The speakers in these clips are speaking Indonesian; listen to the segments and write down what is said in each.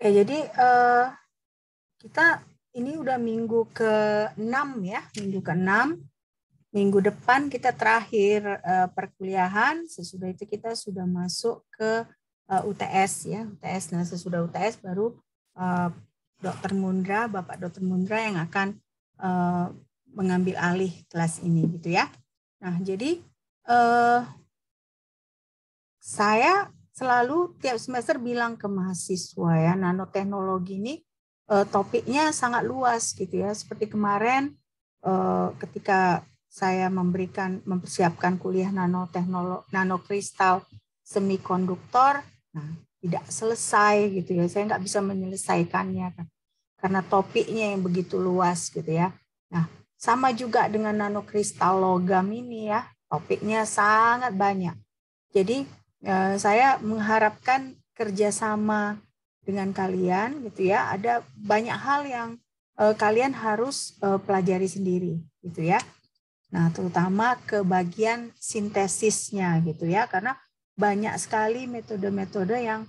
Oke, jadi kita ini udah minggu ke-6 ya, minggu ke-6. Minggu depan kita terakhir perkuliahan, sesudah itu kita sudah masuk ke UTS ya, UTS. Nah, sesudah UTS baru Dr. Mundra, Bapak Dr. Mundra yang akan mengambil alih kelas ini gitu ya. Nah, jadi saya selalu tiap semester bilang ke mahasiswa ya, nanoteknologi ini topiknya sangat luas gitu ya. Seperti kemarin ketika saya mempersiapkan kuliah nanokristal semikonduktor, nah tidak selesai gitu ya. Saya nggak bisa menyelesaikannya kan, karena topiknya yang begitu luas gitu ya. Nah, sama juga dengan nanokristal logam ini ya, topiknya sangat banyak. Jadi saya mengharapkan kerjasama dengan kalian gitu ya. Ada banyak hal yang kalian harus pelajari sendiri gitu ya. Nah, terutama ke bagian sintesisnya gitu ya, karena banyak sekali metode-metode yang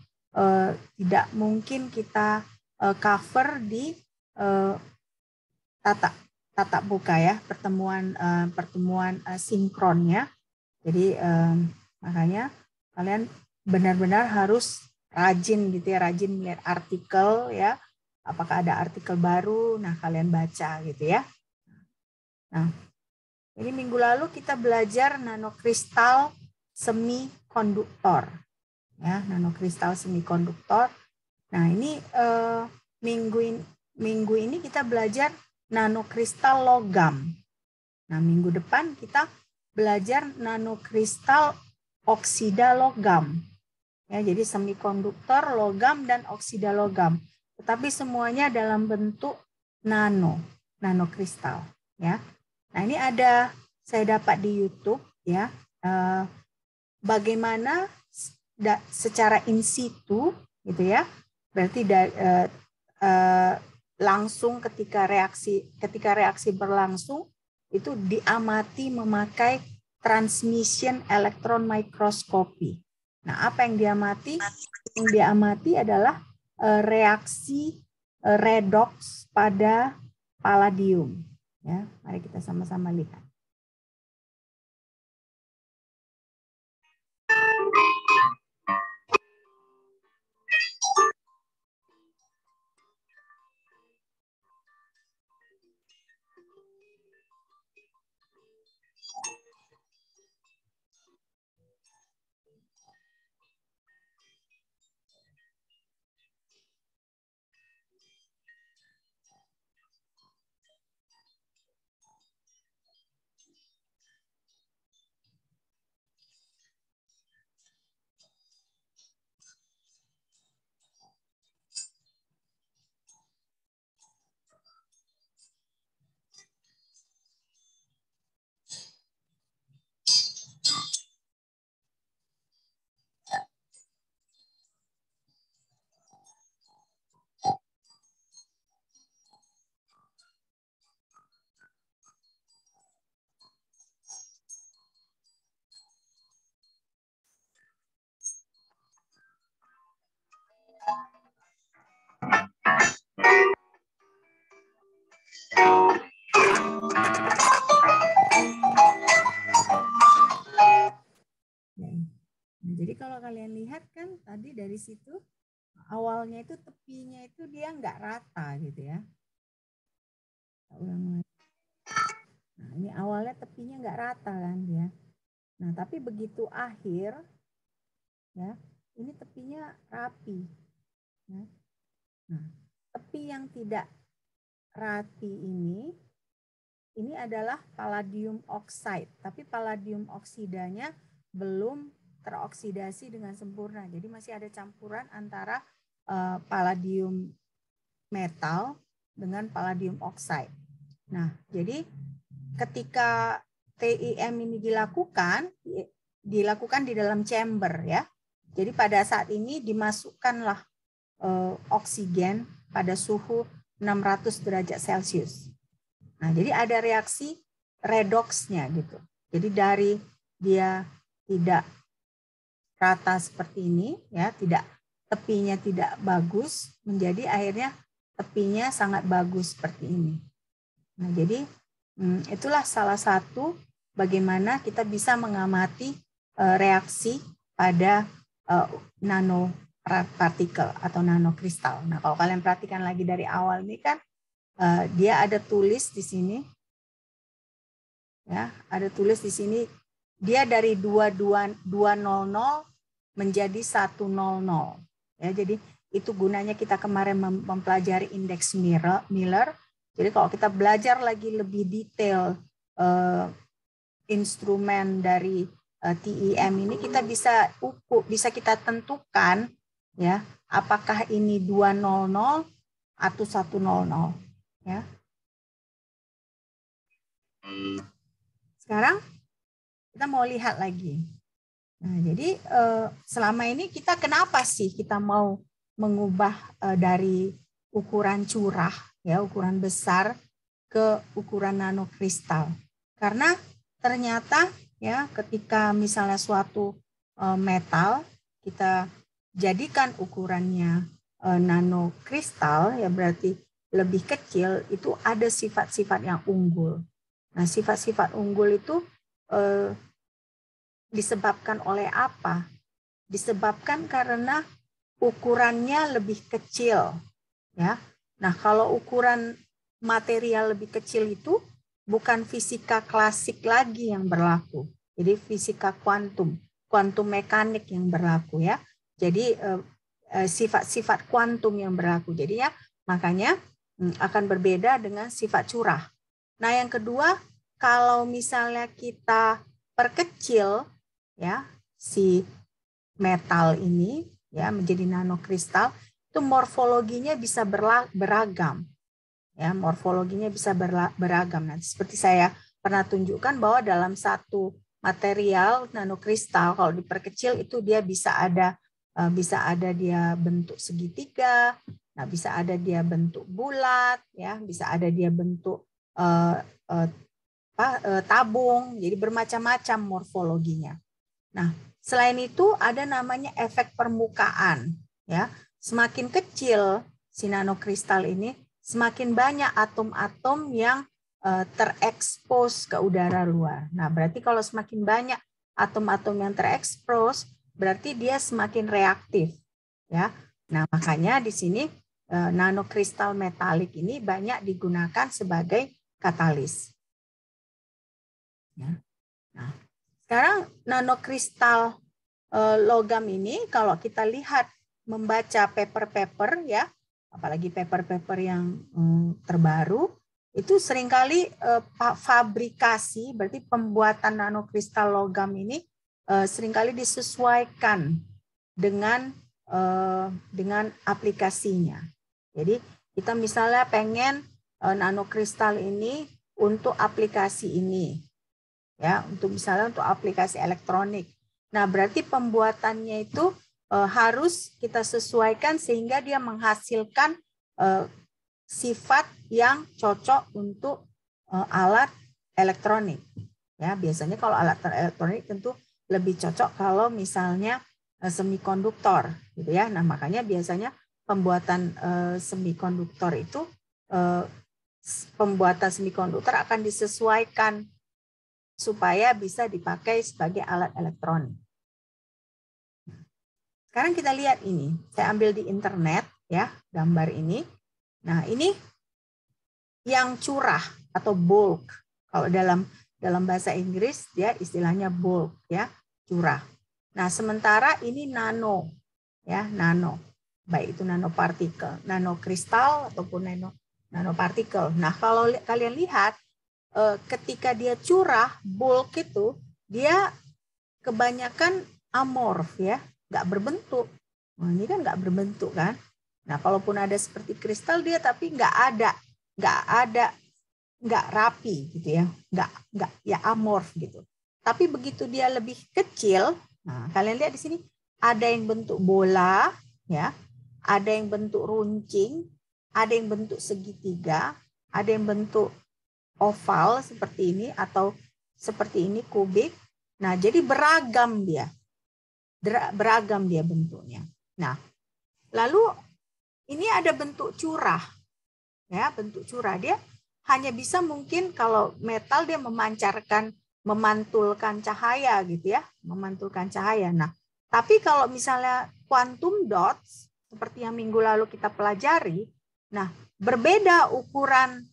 tidak mungkin kita cover di tatap muka ya, pertemuan sinkron ya. Jadi makanya kalian benar-benar harus rajin gitu ya, rajin melihat artikel ya. Apakah ada artikel baru, nah kalian baca gitu ya. Nah, ini minggu lalu kita belajar nanokristal semikonduktor. Ya, nanokristal semikonduktor. Nah, ini minggu ini kita belajar nanokristal logam. Nah, minggu depan kita belajar nanokristal oksida logam. Ya, jadi semikonduktor, logam, dan oksida logam. Tetapi semuanya dalam bentuk nanokristal. Ya. Nah, ini saya dapat di YouTube ya, bagaimana secara in situ gitu ya, berarti langsung ketika reaksi berlangsung itu diamati memakai transmission electron microscopy. Nah, apa yang diamati? Yang diamati adalah reaksi redox pada palladium. Ya, mari kita sama-sama lihat. Jadi kalau kalian lihat kan tadi dari situ awalnya itu tepinya itu dia nggak rata gitu ya. Nah, ini awalnya tepinya nggak rata kan dia. Nah, tapi begitu akhir ya, ini tepinya rapi. Ya. Nah, tepi yang tidak rapi ini adalah palladium oxide, tapi palladium oksidanya belum teroksidasi dengan sempurna. Jadi masih ada campuran antara palladium metal dengan palladium oxide. Nah, jadi ketika TIM ini dilakukan di dalam chamber ya. Jadi pada saat ini dimasukkanlah oksigen pada suhu 600 derajat Celcius. Nah, jadi ada reaksi redoxnya gitu. Jadi dari dia tidak rata seperti ini ya, tidak tepinya tidak bagus menjadi akhirnya tepinya sangat bagus seperti ini. Nah, jadi itulah salah satu bagaimana kita bisa mengamati reaksi pada nanopartikel atau nanokristal. Nah, kalau kalian perhatikan lagi dari awal ini kan dia ada tulis di sini, ya, ada tulis di sini dia dari 200 menjadi 100. Ya, jadi itu gunanya kita kemarin mempelajari indeks Miller. Jadi kalau kita belajar lagi lebih detail instrumen dari TEM ini, kita bisa kita tentukan ya apakah ini 200 atau 100 ya. Sekarang kita mau lihat lagi. Nah, jadi selama ini kita kenapa sih kita mau mengubah dari ukuran curah ya, ukuran besar ke ukuran nanokristal? Karena ternyata ya ketika misalnya suatu metal kita jadikan ukurannya nanokristal ya berarti lebih kecil, itu ada sifat-sifat yang unggul. Nah, sifat-sifat unggul itu disebabkan oleh apa? Disebabkan karena ukurannya lebih kecil, ya. Nah, kalau ukuran material lebih kecil itu bukan fisika klasik lagi yang berlaku. Jadi fisika kuantum mekanik yang berlaku ya. Jadi sifat-sifat kuantum yang berlaku. Jadi ya makanya akan berbeda dengan sifat curah. Nah, yang kedua, kalau misalnya kita perkecil ya si metal ini ya menjadi nanokristal, itu morfologinya bisa beragam. Ya, morfologinya bisa beragam. Nah, seperti saya pernah tunjukkan bahwa dalam satu material nanokristal kalau diperkecil itu dia bisa ada dia bentuk segitiga, nah bisa ada dia bentuk bulat, ya bisa ada dia bentuk tabung, jadi bermacam-macam morfologinya. Nah, selain itu ada namanya efek permukaan, ya. Semakin kecil si nanokristal ini, semakin banyak atom-atom yang terekspos ke udara luar. Nah, berarti kalau semakin banyak atom-atom yang terekspos, berarti dia semakin reaktif, ya. Nah, makanya di sini nanokristal metalik ini banyak digunakan sebagai katalis. Ya. Nah, sekarang nanokristal logam ini kalau kita lihat membaca paper-paper ya, apalagi paper-paper yang terbaru, itu seringkali fabrikasi, berarti pembuatan nanokristal logam ini seringkali disesuaikan dengan aplikasinya. Jadi kita misalnya pengen nanokristal ini untuk aplikasi ini, ya, untuk misalnya untuk aplikasi elektronik. Nah, berarti pembuatannya itu harus kita sesuaikan sehingga dia menghasilkan sifat yang cocok untuk alat elektronik. Ya, biasanya kalau alat elektronik tentu lebih cocok kalau misalnya semikonduktor, gitu ya. Nah, makanya biasanya pembuatan semikonduktor itu pembuatan semikonduktor akan disesuaikan supaya bisa dipakai sebagai alat elektronik. Sekarang kita lihat ini, saya ambil di internet ya gambar ini. Nah, ini yang curah atau bulk. Kalau dalam bahasa Inggris dia istilahnya bulk ya, curah. Nah, sementara ini nano ya, nano. Baik itu nanopartikel, nanokristal ataupun nanopartikel. Nah, kalau kalian lihat ketika dia curah, bulk itu dia kebanyakan amorf ya, nggak berbentuk. Nah, ini kan nggak berbentuk kan. Nah, kalaupun ada seperti kristal dia tapi nggak rapi gitu ya, nggak ya amorf gitu. Tapi begitu dia lebih kecil, nah kalian lihat di sini ada yang bentuk bola ya, ada yang bentuk runcing, ada yang bentuk segitiga, ada yang bentuk oval seperti ini atau seperti ini kubik. Nah, jadi beragam dia bentuknya. Nah, Lalu ini ada bentuk curah, ya, bentuk curah. Dia hanya bisa mungkin kalau metal dia memantulkan cahaya gitu ya, memantulkan cahaya. Nah, tapi kalau misalnya quantum dots seperti yang minggu lalu kita pelajari, nah berbeda ukuran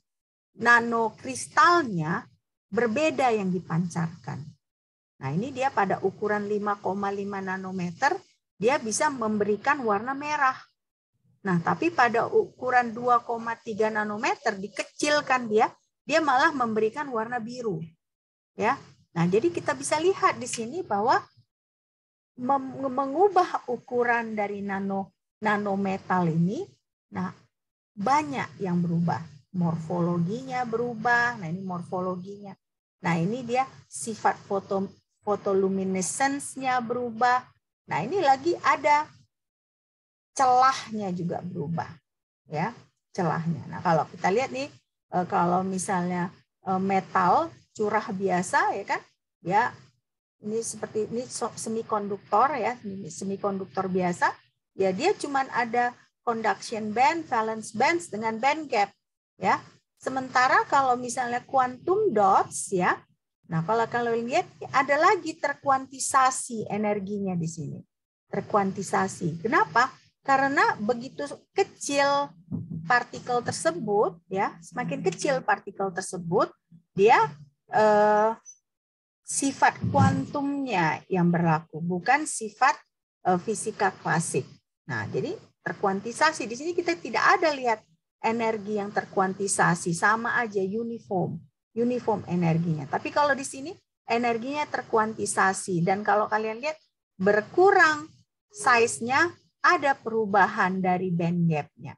nanokristalnya, berbeda yang dipancarkan. Nah, ini dia pada ukuran 5,5 nanometer, dia bisa memberikan warna merah. Nah, tapi pada ukuran 2,3 nanometer dikecilkan dia malah memberikan warna biru. Ya. Nah, jadi kita bisa lihat di sini bahwa mengubah ukuran dari nanometal ini, nah banyak yang berubah. Morfologinya berubah. Nah, ini morfologinya. Nah, ini dia sifat fotoluminescence-nya berubah. Nah, ini lagi ada celahnya juga berubah, ya, celahnya. Nah, kalau kita lihat nih, kalau misalnya metal curah biasa, ya kan, ya ini seperti ini semikonduktor ya, semikonduktor biasa, ya dia cuman ada conduction band, valence bands dengan band gap, ya. Sementara kalau misalnya quantum dots, ya, nah kalau lihat ada lagi terkuantisasi energinya di sini, terkuantisasi. Kenapa? Karena begitu kecil partikel tersebut, ya, semakin kecil partikel tersebut, dia sifat kuantumnya yang berlaku, bukan sifat fisika klasik. Nah, jadi terkuantisasi di sini kita tidak ada lihat energi yang terkuantisasi, sama aja uniform energinya. Tapi kalau di sini energinya terkuantisasi, dan kalau kalian lihat berkurang size-nya, ada perubahan dari band gap-nya.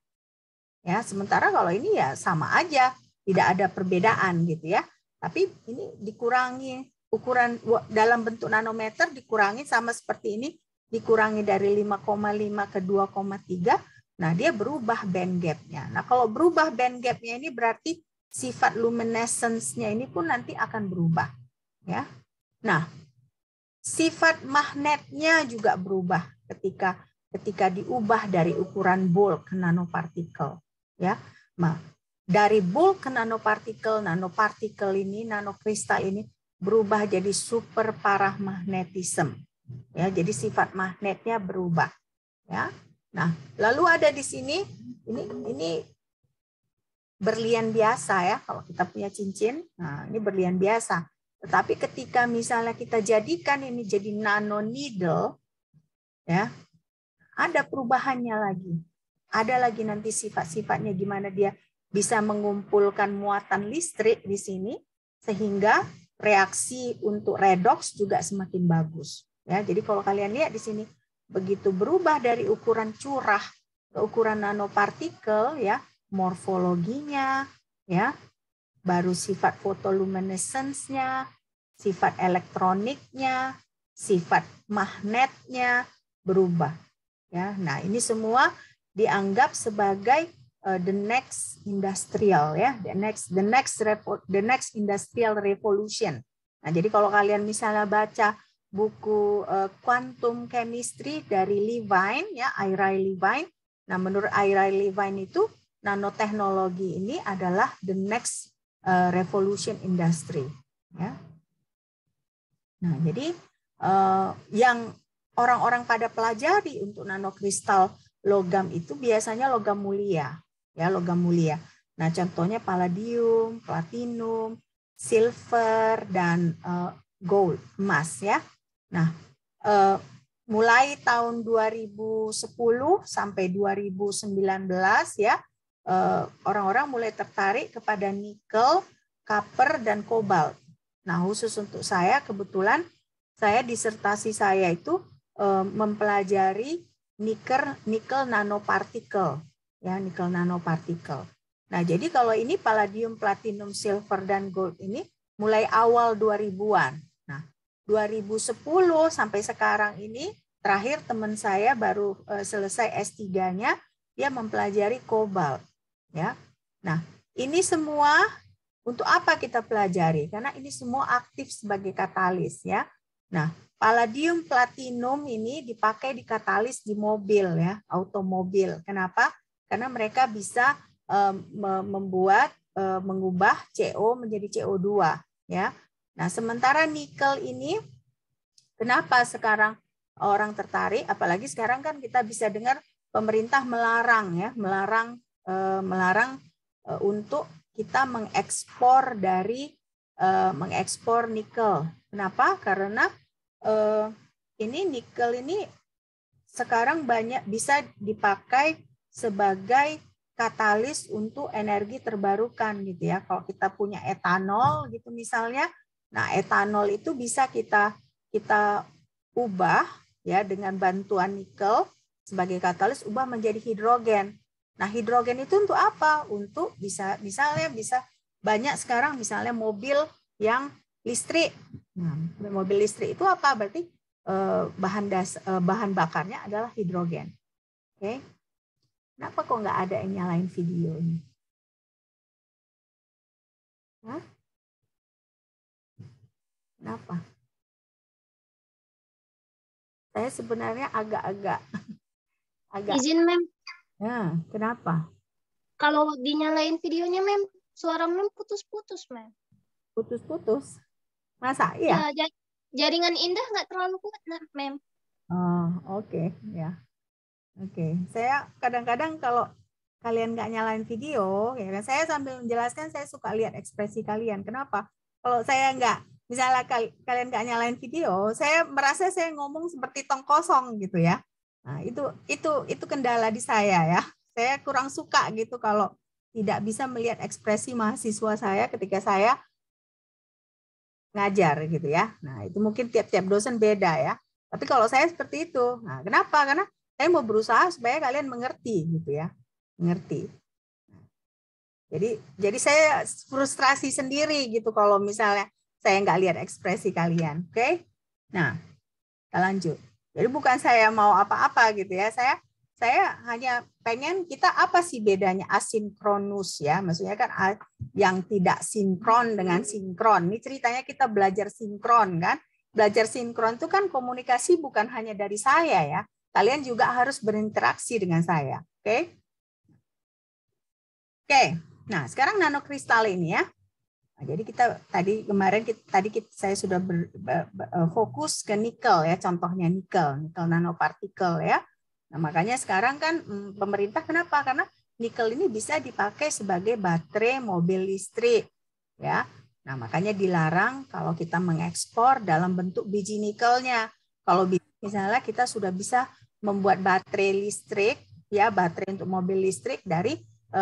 Ya, sementara kalau ini ya sama aja, tidak ada perbedaan gitu ya. Tapi ini dikurangi ukuran dalam bentuk nanometer, dikurangi sama seperti ini, dikurangi dari 5,5 ke 2,3. Nah, dia berubah band gap-nya. Nah, kalau berubah band gap-nya ini berarti sifat luminescence-nya ini pun nanti akan berubah, ya. Nah, sifat magnetnya juga berubah ketika diubah dari ukuran bulk ke nanopartikel, ya. Nah, dari bulk ke nanopartikel ini, nanokristal ini berubah jadi super paramagnetism, ya. Jadi sifat magnetnya berubah, ya. Nah, lalu ada di sini ini berlian biasa ya, kalau kita punya cincin. Nah, ini berlian biasa. Tetapi ketika misalnya kita jadikan ini jadi nano needle, ya, ada perubahannya lagi. Ada lagi nanti sifat-sifatnya gimana dia bisa mengumpulkan muatan listrik di sini sehingga reaksi untuk redox juga semakin bagus. Ya, jadi kalau kalian lihat di sini begitu berubah dari ukuran curah ke ukuran nanopartikel, ya, morfologinya, ya, baru sifat fotoluminescence-nya, sifat elektroniknya, sifat magnetnya berubah. Ya, nah ini semua dianggap sebagai the next industrial, ya, the next industrial revolution. Nah, jadi kalau kalian misalnya baca buku quantum chemistry dari Levine, ya, Ira Levine. Nah, menurut Ira Levine itu nanoteknologi ini adalah the next revolution industry, ya. Nah, jadi yang orang-orang pada pelajari untuk nanokristal logam itu biasanya logam mulia, ya, logam mulia. Nah, contohnya palladium, platinum, silver, dan gold, emas, ya. Nah, mulai tahun 2010 sampai 2019, ya, orang-orang mulai tertarik kepada nikel, copper, dan kobalt. Nah, khusus untuk saya, kebetulan saya disertasi saya itu mempelajari nikel nanopartikel, ya, nikel nanopartikel. Nah, jadi kalau ini palladium, platinum, silver, dan gold ini mulai awal 2000-an. Nah, 2010 sampai sekarang ini, terakhir teman saya baru selesai S3-nya, dia mempelajari kobalt, ya. Nah, ini semua untuk apa kita pelajari? Karena ini semua aktif sebagai katalis, ya. Nah, palladium platinum ini dipakai di katalis di mobil ya, automobil. Kenapa? Karena mereka bisa mengubah CO menjadi CO2 ya. Nah, sementara nikel ini kenapa sekarang orang tertarik? Apalagi sekarang kan kita bisa dengar pemerintah melarang ya, melarang untuk kita mengekspor nikel. Kenapa? Karena ini nikel ini sekarang banyak bisa dipakai sebagai katalis untuk energi terbarukan gitu ya. Kalau kita punya etanol gitu misalnya, nah etanol itu bisa kita ubah ya dengan bantuan nikel sebagai katalis, ubah menjadi hidrogen. Nah, hidrogen itu untuk apa? Untuk bisa banyak sekarang misalnya mobil yang listrik. Nah, mobil listrik itu apa? Berarti bahan bakarnya adalah hidrogen. Oke. Kenapa kok nggak ada yang nyalain video ini? Hah? Kenapa? Saya sebenarnya agak Izin, Mem. Ya, kenapa? Kalau dinyalain videonya, Mem, suara Mem putus-putus, Mem. Putus-putus? Masa iya? Ya, jaringan Indah nggak terlalu kuat, Mem. Oh, oke. Ya. Oke. Saya kadang-kadang kalau kalian nggak nyalain video, ya kan, saya sambil menjelaskan, saya suka lihat ekspresi kalian. Kenapa? Kalau saya nggak, misalnya kalian nggak nyalain video, saya merasa saya ngomong seperti tong kosong gitu ya. Nah, itu kendala di saya ya. Saya kurang suka gitu kalau tidak bisa melihat ekspresi mahasiswa saya ketika saya ngajar gitu ya. Nah, itu mungkin tiap-tiap dosen beda ya. Tapi kalau saya seperti itu. Nah, kenapa? Karena saya mau berusaha supaya kalian mengerti gitu ya. Mengerti. Jadi saya frustrasi sendiri gitu kalau misalnya saya nggak lihat ekspresi kalian. Oke? Nah, kita lanjut. Jadi bukan saya mau apa-apa gitu ya. Saya hanya pengen kita apa sih bedanya asinkronus ya. Maksudnya kan yang tidak sinkron dengan sinkron. Ini ceritanya kita belajar sinkron kan. Belajar sinkron itu kan komunikasi bukan hanya dari saya ya. Kalian juga harus berinteraksi dengan saya. Oke? Oke. Nah, sekarang nanokristal ini ya. Nah, jadi saya sudah fokus ke nikel ya, contohnya nikel nanopartikel ya. Nah, makanya sekarang kan pemerintah kenapa? Karena nikel ini bisa dipakai sebagai baterai mobil listrik ya. Nah, makanya dilarang kalau kita mengekspor dalam bentuk biji nikelnya. Kalau misalnya kita sudah bisa membuat baterai listrik ya, baterai untuk mobil listrik dari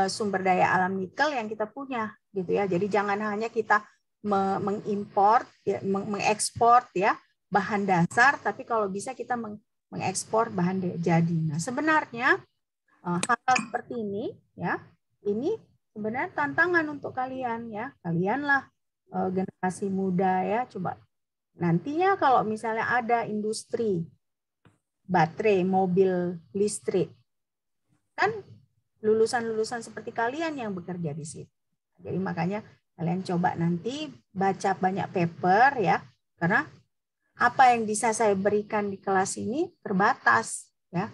sumber daya alam nikel yang kita punya gitu ya. Jadi jangan hanya kita mengimpor ya, mengekspor ya bahan dasar, tapi kalau bisa kita mengekspor bahan jadi. Nah, sebenarnya hal seperti ini ya, ini sebenarnya tantangan untuk kalian ya. Kalianlah generasi muda ya, coba nantinya kalau misalnya ada industri baterai mobil listrik, kan lulusan-lulusan seperti kalian yang bekerja di situ. Jadi makanya kalian coba nanti baca banyak paper ya, karena apa yang bisa saya berikan di kelas ini terbatas ya.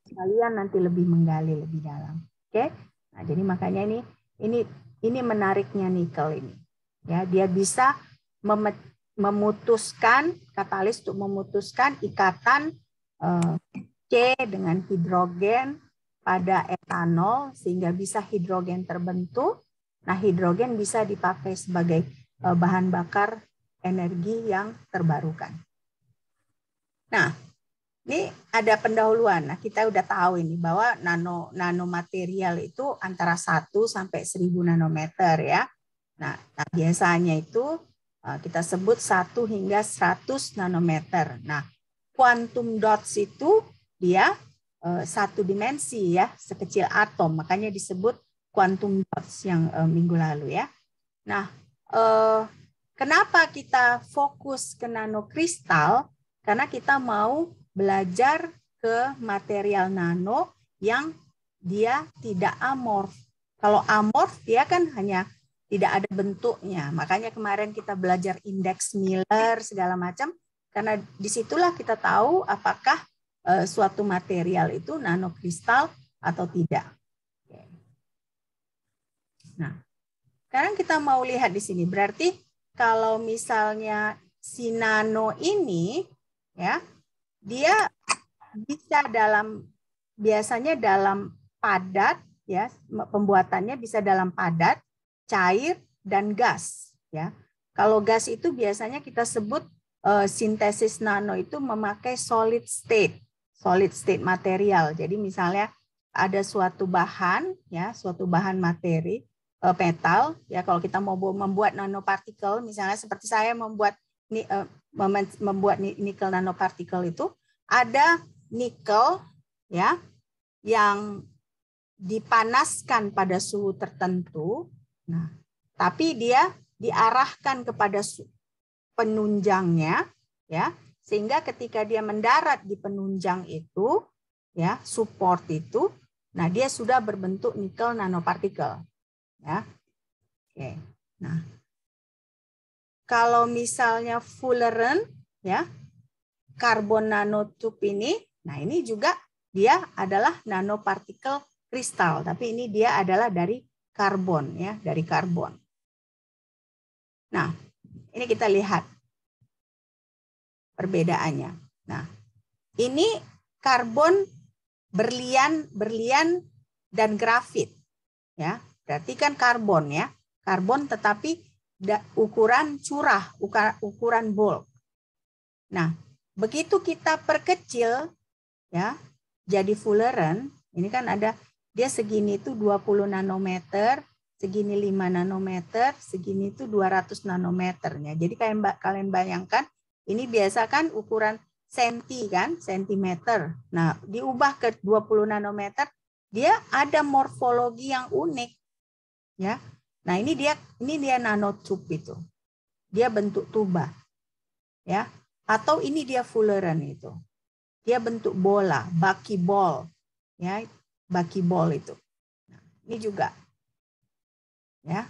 Kalian nanti lebih menggali lebih dalam. Oke? Nah, jadi makanya ini menariknya nikel ini. Ya, dia bisa memutuskan katalis untuk memutuskan ikatan C dengan hidrogen pada etanol sehingga bisa hidrogen terbentuk. Nah, hidrogen bisa dipakai sebagai bahan bakar energi yang terbarukan. Nah, ini ada pendahuluan. Nah, kita udah tahu ini bahwa nanomaterial itu antara 1 sampai 1000 nanometer ya. Nah, biasanya itu kita sebut 1 hingga 100 nanometer. Nah, quantum dots itu dia satu dimensi ya, sekecil atom, makanya disebut quantum dots yang minggu lalu ya. Nah, kenapa kita fokus ke nanokristal? Karena kita mau belajar ke material nano yang dia tidak amorf. Kalau amorf dia kan hanya tidak ada bentuknya. Makanya kemarin kita belajar indeks Miller segala macam. Karena disitulah kita tahu apakah suatu material itu nanokristal atau tidak. Nah, sekarang kita mau lihat di sini. Berarti kalau misalnya si nano ini, ya, dia bisa biasanya dalam padat, ya, pembuatannya bisa dalam padat, cair, dan gas. Ya, kalau gas itu biasanya kita sebut sintesis nano itu memakai solid state material. Jadi misalnya ada suatu bahan, ya, suatu bahan materi metal, ya, kalau kita mau membuat nanopartikel, misalnya seperti saya membuat nikel nanopartikel itu ada nikel, ya, yang dipanaskan pada suhu tertentu. Nah, tapi dia diarahkan kepada penunjangnya, ya, sehingga ketika dia mendarat di penunjang itu, ya, support itu, nah dia sudah berbentuk nikel nanopartikel, ya. Oke. Nah, kalau misalnya Fullerene, ya, karbon nanotube ini, nah ini juga dia adalah nanopartikel kristal, tapi ini dia adalah dari karbon, ya, dari karbon. Nah, ini kita lihat perbedaannya. Nah, ini karbon, berlian dan grafit, ya. Berarti kan karbon, ya, karbon tetapi ukuran curah, ukuran bulk. Nah, begitu kita perkecil, ya, jadi Fullerene, ini kan ada dia segini itu 20 nanometer, segini 5 nanometer, segini itu 200 nanometernya. Jadi kalian bayangkan, ini biasa kan ukuran senti kan, sentimeter. Nah, diubah ke 20 nanometer, dia ada morfologi yang unik, ya. Nah, ini dia nanotube itu. Dia bentuk tuba, ya. Atau ini dia Fullerene itu. Dia bentuk bola, buckyball, ya, buckyball itu. Nah, ini juga, ya.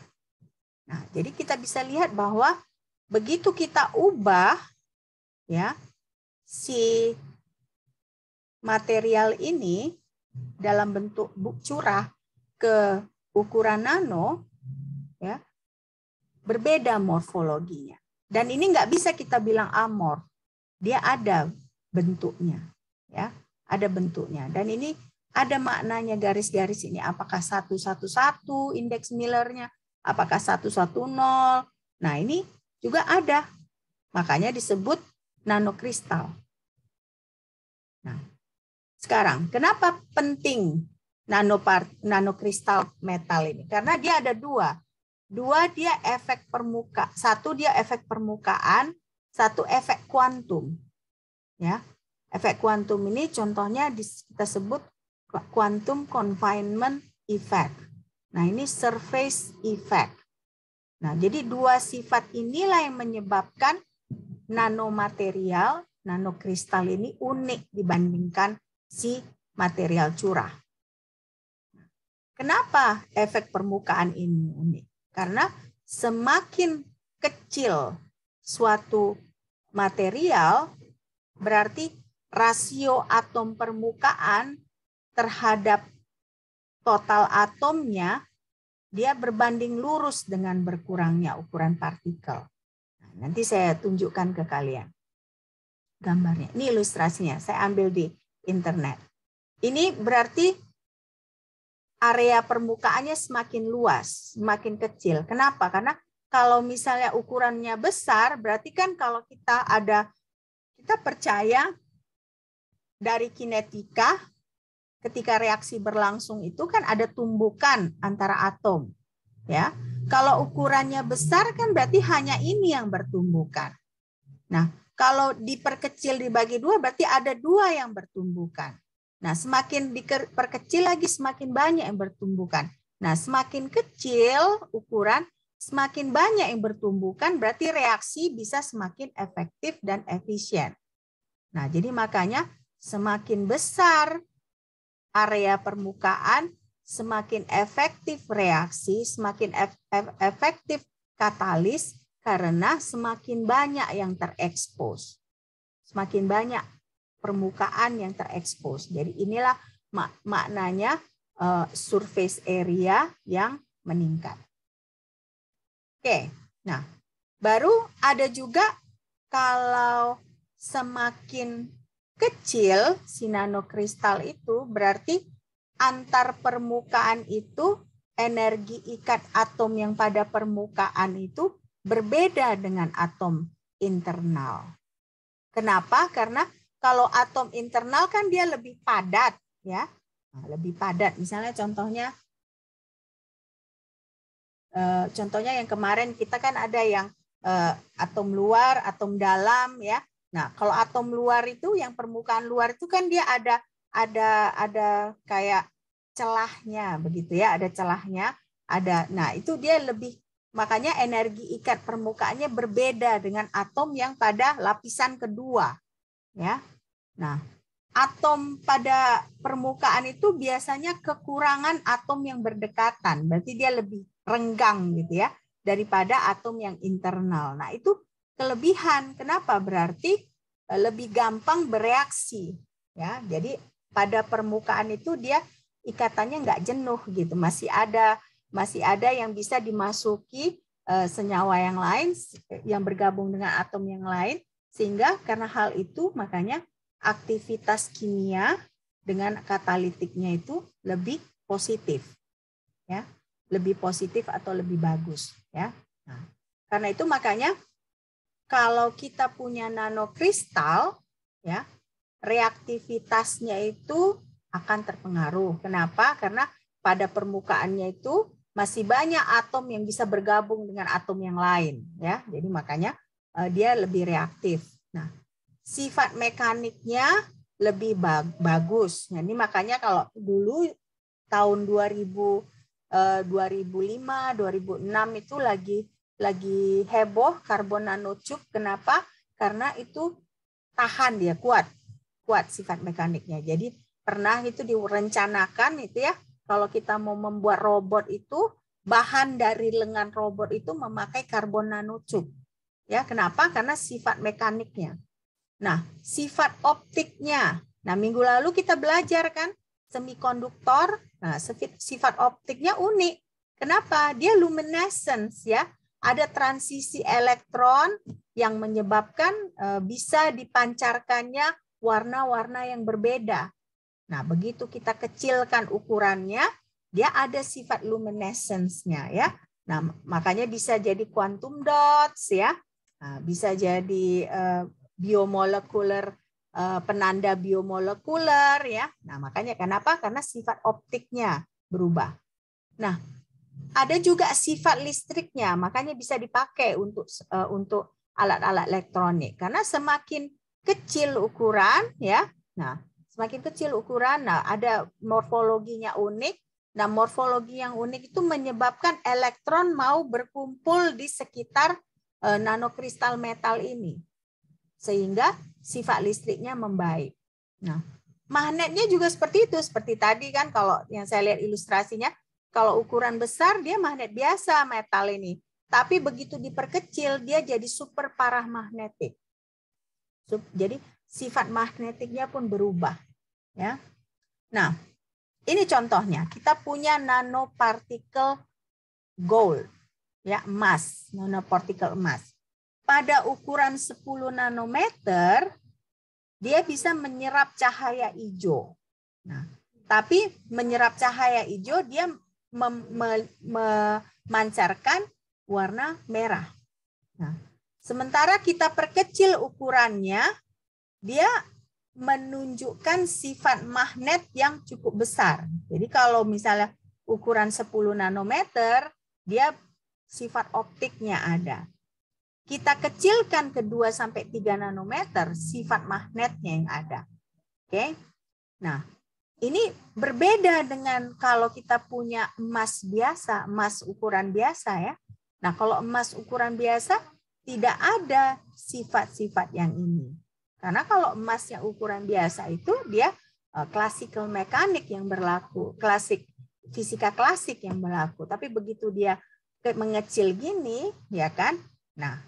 Nah, jadi kita bisa lihat bahwa begitu kita ubah, ya, si material ini dalam bentuk curah ke ukuran nano, ya, berbeda morfologinya. Dan ini nggak bisa kita bilang amorf, dia ada bentuknya, ya, ada bentuknya. Dan ini ada maknanya garis-garis ini. Apakah 111 indeks Millernya, apakah 110? Nah, ini juga ada. Makanya disebut nanokristal. Nah, sekarang kenapa penting nanokristal metal ini? Karena dia ada dua. Dia efek permukaan. Satu dia efek permukaan, satu efek kuantum. Ya. Efek kuantum ini contohnya kita sebut quantum confinement effect. Nah, ini surface effect. Nah, jadi dua sifat inilah yang menyebabkan nanomaterial, nanokristal ini unik dibandingkan si material curah. Kenapa efek permukaan ini unik? Karena semakin kecil suatu material, berarti rasio atom permukaan terhadap total atomnya, dia berbanding lurus dengan berkurangnya ukuran partikel. Nah, nanti saya tunjukkan ke kalian gambarnya. Ini ilustrasinya, saya ambil di internet. Ini berarti area permukaannya semakin luas, semakin kecil. Kenapa? Karena kalau misalnya ukurannya besar, berarti kan kalau kita percaya dari kinetika, ketika reaksi berlangsung itu kan ada tumbukan antara atom, ya. Kalau ukurannya besar kan berarti hanya ini yang bertumbukan. Nah, kalau diperkecil dibagi dua berarti ada dua yang bertumbukan. Nah, semakin diperkecil lagi semakin banyak yang bertumbukan. Nah, semakin kecil ukuran, semakin banyak yang bertumbukan, berarti reaksi bisa semakin efektif dan efisien. Nah, jadi makanya semakin besar area permukaan, semakin efektif reaksi, semakin efektif katalis, karena semakin banyak yang terekspos. semakin banyak permukaan yang terekspos. Jadi inilah maknanya surface area yang meningkat. Oke, nah baru ada juga kalau semakin kecil si nanokristal itu berarti antar permukaan itu energi ikat atom yang pada permukaan itu berbeda dengan atom internal. Kenapa? Karena kalau atom internal kan dia lebih padat, ya, lebih padat. Misalnya contohnya yang kemarin kita kan ada yang atom luar, atom dalam, ya. Nah, kalau atom luar itu, yang permukaan luar itu kan dia ada kayak celahnya, begitu ya, ada celahnya, ada. Nah, itu dia lebih, makanya energi ikat permukaannya berbeda dengan atom yang pada lapisan kedua, ya. Nah, atom pada permukaan itu biasanya kekurangan atom yang berdekatan, berarti dia lebih renggang gitu ya daripada atom yang internal. Nah, itu kelebihan. Kenapa? Berarti lebih gampang bereaksi, ya. Jadi pada permukaan itu dia ikatannya nggak jenuh gitu, masih ada yang bisa dimasuki senyawa yang lain yang bergabung dengan atom yang lain, sehingga karena hal itu makanya aktivitas kimia dengan katalitiknya itu lebih positif, ya, lebih positif atau lebih bagus, ya. Nah, karena itu makanya kalau kita punya nanokristal, ya, reaktivitasnya itu akan terpengaruh. Kenapa? Karena pada permukaannya itu masih banyak atom yang bisa bergabung dengan atom yang lain, ya. Jadi makanya dia lebih reaktif. Nah, sifat mekaniknya lebih bagus. Nah, ini makanya kalau dulu tahun 2005, 2006 itu lagi heboh karbon nanotube. Kenapa? Karena itu tahan, dia kuat sifat mekaniknya. Jadi pernah itu direncanakan itu ya, kalau kita mau membuat robot itu bahan dari lengan robot itu memakai karbon nanotube. Ya, kenapa? Karena sifat mekaniknya. Nah, sifat optiknya. Nah, minggu lalu kita belajar kan semikonduktor. Nah, sifat optiknya unik. Kenapa? Dia luminescence, ya. Ada transisi elektron yang menyebabkan bisa dipancarkannya warna-warna yang berbeda. Nah, begitu kita kecilkan ukurannya, dia ada sifat luminescence-nya, ya. Nah, makanya bisa jadi quantum dots, ya. Nah, bisa jadi biomolekuler, penanda biomolekuler, ya. Nah, makanya kenapa? Karena sifat optiknya berubah. Nah, ada juga sifat listriknya, makanya bisa dipakai untuk alat-alat elektronik. Karena semakin kecil ukuran, ya. Nah, semakin kecil ukuran, nah ada morfologinya unik. Nah, morfologi yang unik itu menyebabkan elektron mau berkumpul di sekitar nanokristal metal ini, sehingga sifat listriknya membaik. Nah, magnetnya juga seperti itu, seperti tadi kan kalau yang saya lihat ilustrasinya, kalau ukuran besar dia magnet biasa metal ini, tapi begitu diperkecil dia jadi super paramagnetik. Jadi sifat magnetiknya pun berubah, ya. Nah, ini contohnya, kita punya nanopartikel gold, ya, emas, nanopartikel emas. Pada ukuran 10 nanometer, dia bisa menyerap cahaya hijau. Nah, tapi menyerap cahaya hijau, dia memancarkan warna merah. Nah, sementara kita perkecil ukurannya, dia menunjukkan sifat magnet yang cukup besar. Jadi kalau misalnya ukuran 10 nanometer, dia sifat optiknya ada. Kita kecilkan ke 2-3 nanometer, sifat magnetnya yang ada. Oke. Nah, ini berbeda dengan kalau kita punya emas biasa, emas ukuran biasa, ya. Nah, kalau emas ukuran biasa tidak ada sifat-sifat yang ini. Karena kalau emas yang ukuran biasa itu dia classical mekanik yang berlaku, fisika klasik yang berlaku. Tapi begitu dia mengecil gini, ya kan? Nah,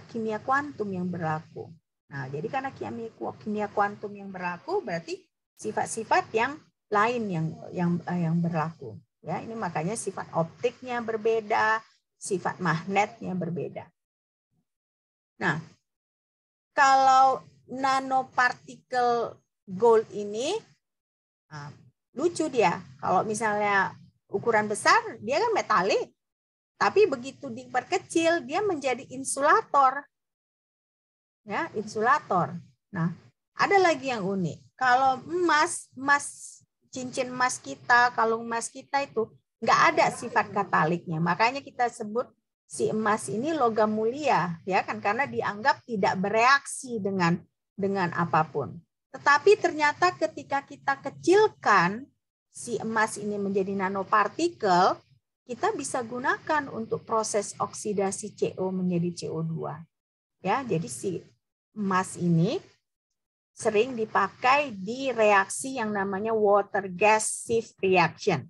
kimia kuantum yang berlaku. Nah, jadi karena kimia kuantum yang berlaku, berarti sifat-sifat yang lain yang berlaku. Ya, ini makanya sifat optiknya berbeda, sifat magnetnya berbeda. Nah, kalau nanopartikel gold ini lucu dia. Kalau misalnya ukuran besar, dia kan metalik. Tapi begitu diperkecil, dia menjadi insulator. Ya, insulator. Nah, ada lagi yang unik. Kalau cincin emas kita, kalung emas kita itu nggak ada sifat kataliknya. Makanya kita sebut si emas ini logam mulia, ya kan, karena dianggap tidak bereaksi dengan apapun. Tetapi ternyata ketika kita kecilkan si emas ini menjadi nanopartikel, kita bisa gunakan untuk proses oksidasi CO menjadi CO2. Ya, jadi si emas ini sering dipakai di reaksi yang namanya water gas shift reaction.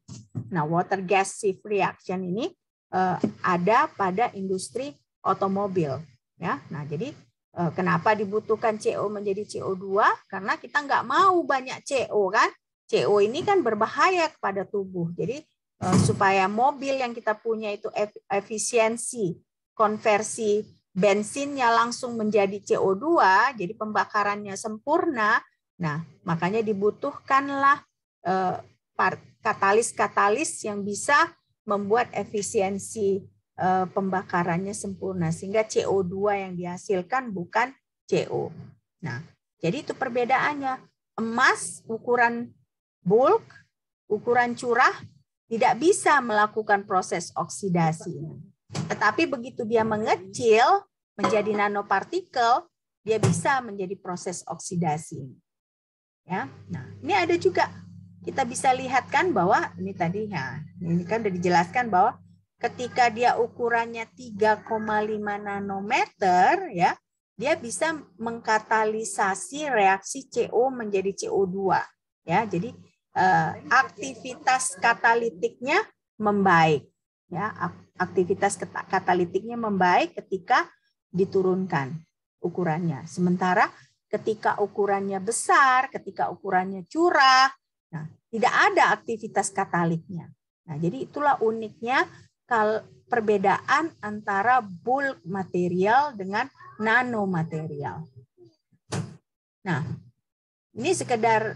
Nah, water gas shift reaction ini ada pada industri otomobil. Ya, nah jadi kenapa dibutuhkan CO menjadi CO2? Karena kita nggak mau banyak CO kan? CO ini kan berbahaya kepada tubuh. Jadi supaya mobil yang kita punya itu efisiensi konversi bensinnya langsung menjadi CO2, jadi pembakarannya sempurna. Nah, makanya dibutuhkanlah katalis-katalis yang bisa membuat efisiensi pembakarannya sempurna, sehingga CO2 yang dihasilkan bukan CO. Nah, jadi itu perbedaannya. Emas ukuran bulk, ukuran curah, tidak bisa melakukan proses oksidasi. Tetapi begitu dia mengecil menjadi nanopartikel, dia bisa menjadi proses oksidasi. Ya, nah ini ada juga kita bisa lihat kan bahwa ini tadi ya, ini kan sudah dijelaskan bahwa ketika dia ukurannya 3,5 nanometer, ya, dia bisa mengkatalisasi reaksi CO menjadi CO2. Ya, jadi aktivitas katalitiknya membaik. Ya, aktivitas katalitiknya membaik ketika diturunkan ukurannya. Sementara ketika ukurannya besar, ketika ukurannya curah, nah, tidak ada aktivitas kataliknya. Nah, jadi itulah uniknya perbedaan antara bulk material dengan nanomaterial. Nah, ini sekedar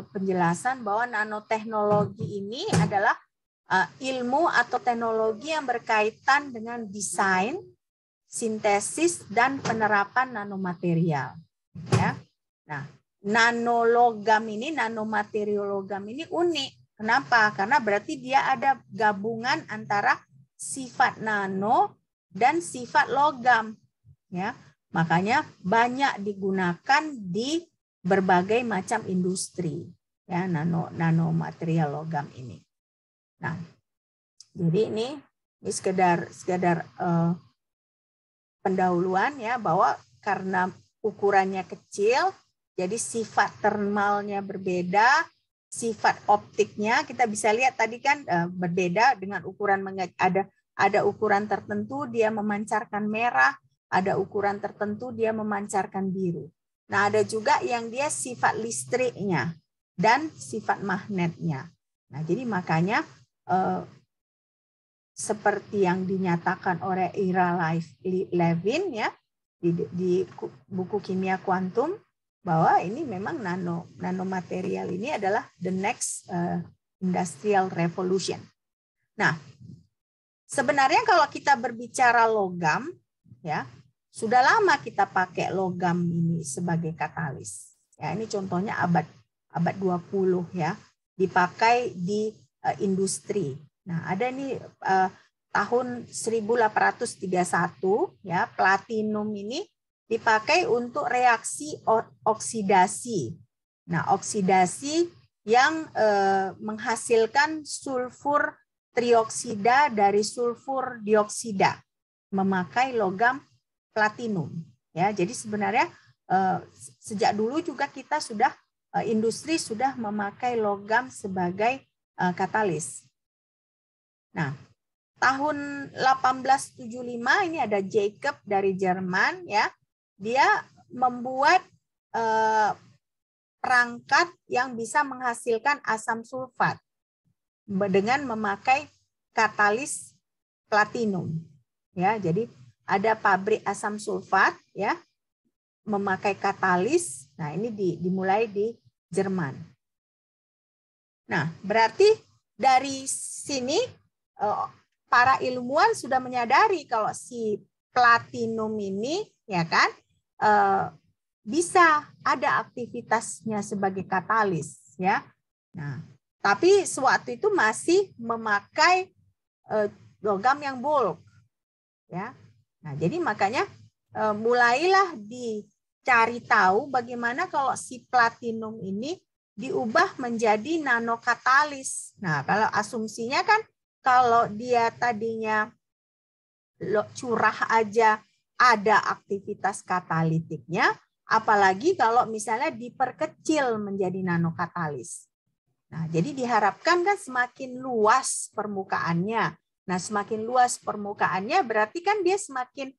penjelasan bahwa nanoteknologi ini adalah ilmu atau teknologi yang berkaitan dengan desain, sintesis, dan penerapan nanomaterial. Ya. Nah, nanomaterial logam ini unik. Kenapa? Karena berarti dia ada gabungan antara sifat nano dan sifat logam. Ya, makanya banyak digunakan di berbagai macam industri. Ya, nanomaterial logam ini. Nah, jadi ini sekedar pendahuluan ya, bahwa karena ukurannya kecil, jadi sifat thermalnya berbeda, sifat optiknya kita bisa lihat tadi kan berbeda dengan ukuran, ada ukuran tertentu dia memancarkan merah, ada ukuran tertentu dia memancarkan biru. Nah, ada juga yang dia sifat listriknya dan sifat magnetnya. Nah, jadi makanya seperti yang dinyatakan oleh Ira Levin ya di buku Kimia Kuantum, bahwa ini memang nanomaterial ini adalah the next industrial revolution. Nah, sebenarnya kalau kita berbicara logam ya, sudah lama kita pakai logam ini sebagai katalis. Ya, ini contohnya abad 20 ya, dipakai di industri. Nah, ada nih tahun 1831 ya, platinum ini dipakai untuk reaksi oksidasi. Nah, oksidasi yang menghasilkan sulfur trioksida dari sulfur dioksida, memakai logam platinum. Ya, jadi sebenarnya sejak dulu juga kita sudah industri sudah memakai logam sebagai katalis. Nah, tahun 1875 ini ada Jacob dari Jerman ya. Dia membuat perangkat yang bisa menghasilkan asam sulfat dengan memakai katalis platinum. Ya, jadi ada pabrik asam sulfat ya memakai katalis. Nah, ini dimulai di Jerman. Nah, berarti dari sini para ilmuwan sudah menyadari kalau si platinum ini ya kan bisa ada aktivitasnya sebagai katalis ya. Nah, tapi sewaktu itu masih memakai logam yang bulk ya. Nah, jadi makanya mulailah dicari tahu bagaimana kalau si platinum ini diubah menjadi nanokatalis. Nah, kalau asumsinya kan kalau dia tadinya curah aja ada aktivitas katalitiknya, apalagi kalau misalnya diperkecil menjadi nanokatalis. Nah, jadi diharapkan kan semakin luas permukaannya. Nah, semakin luas permukaannya berarti kan dia semakin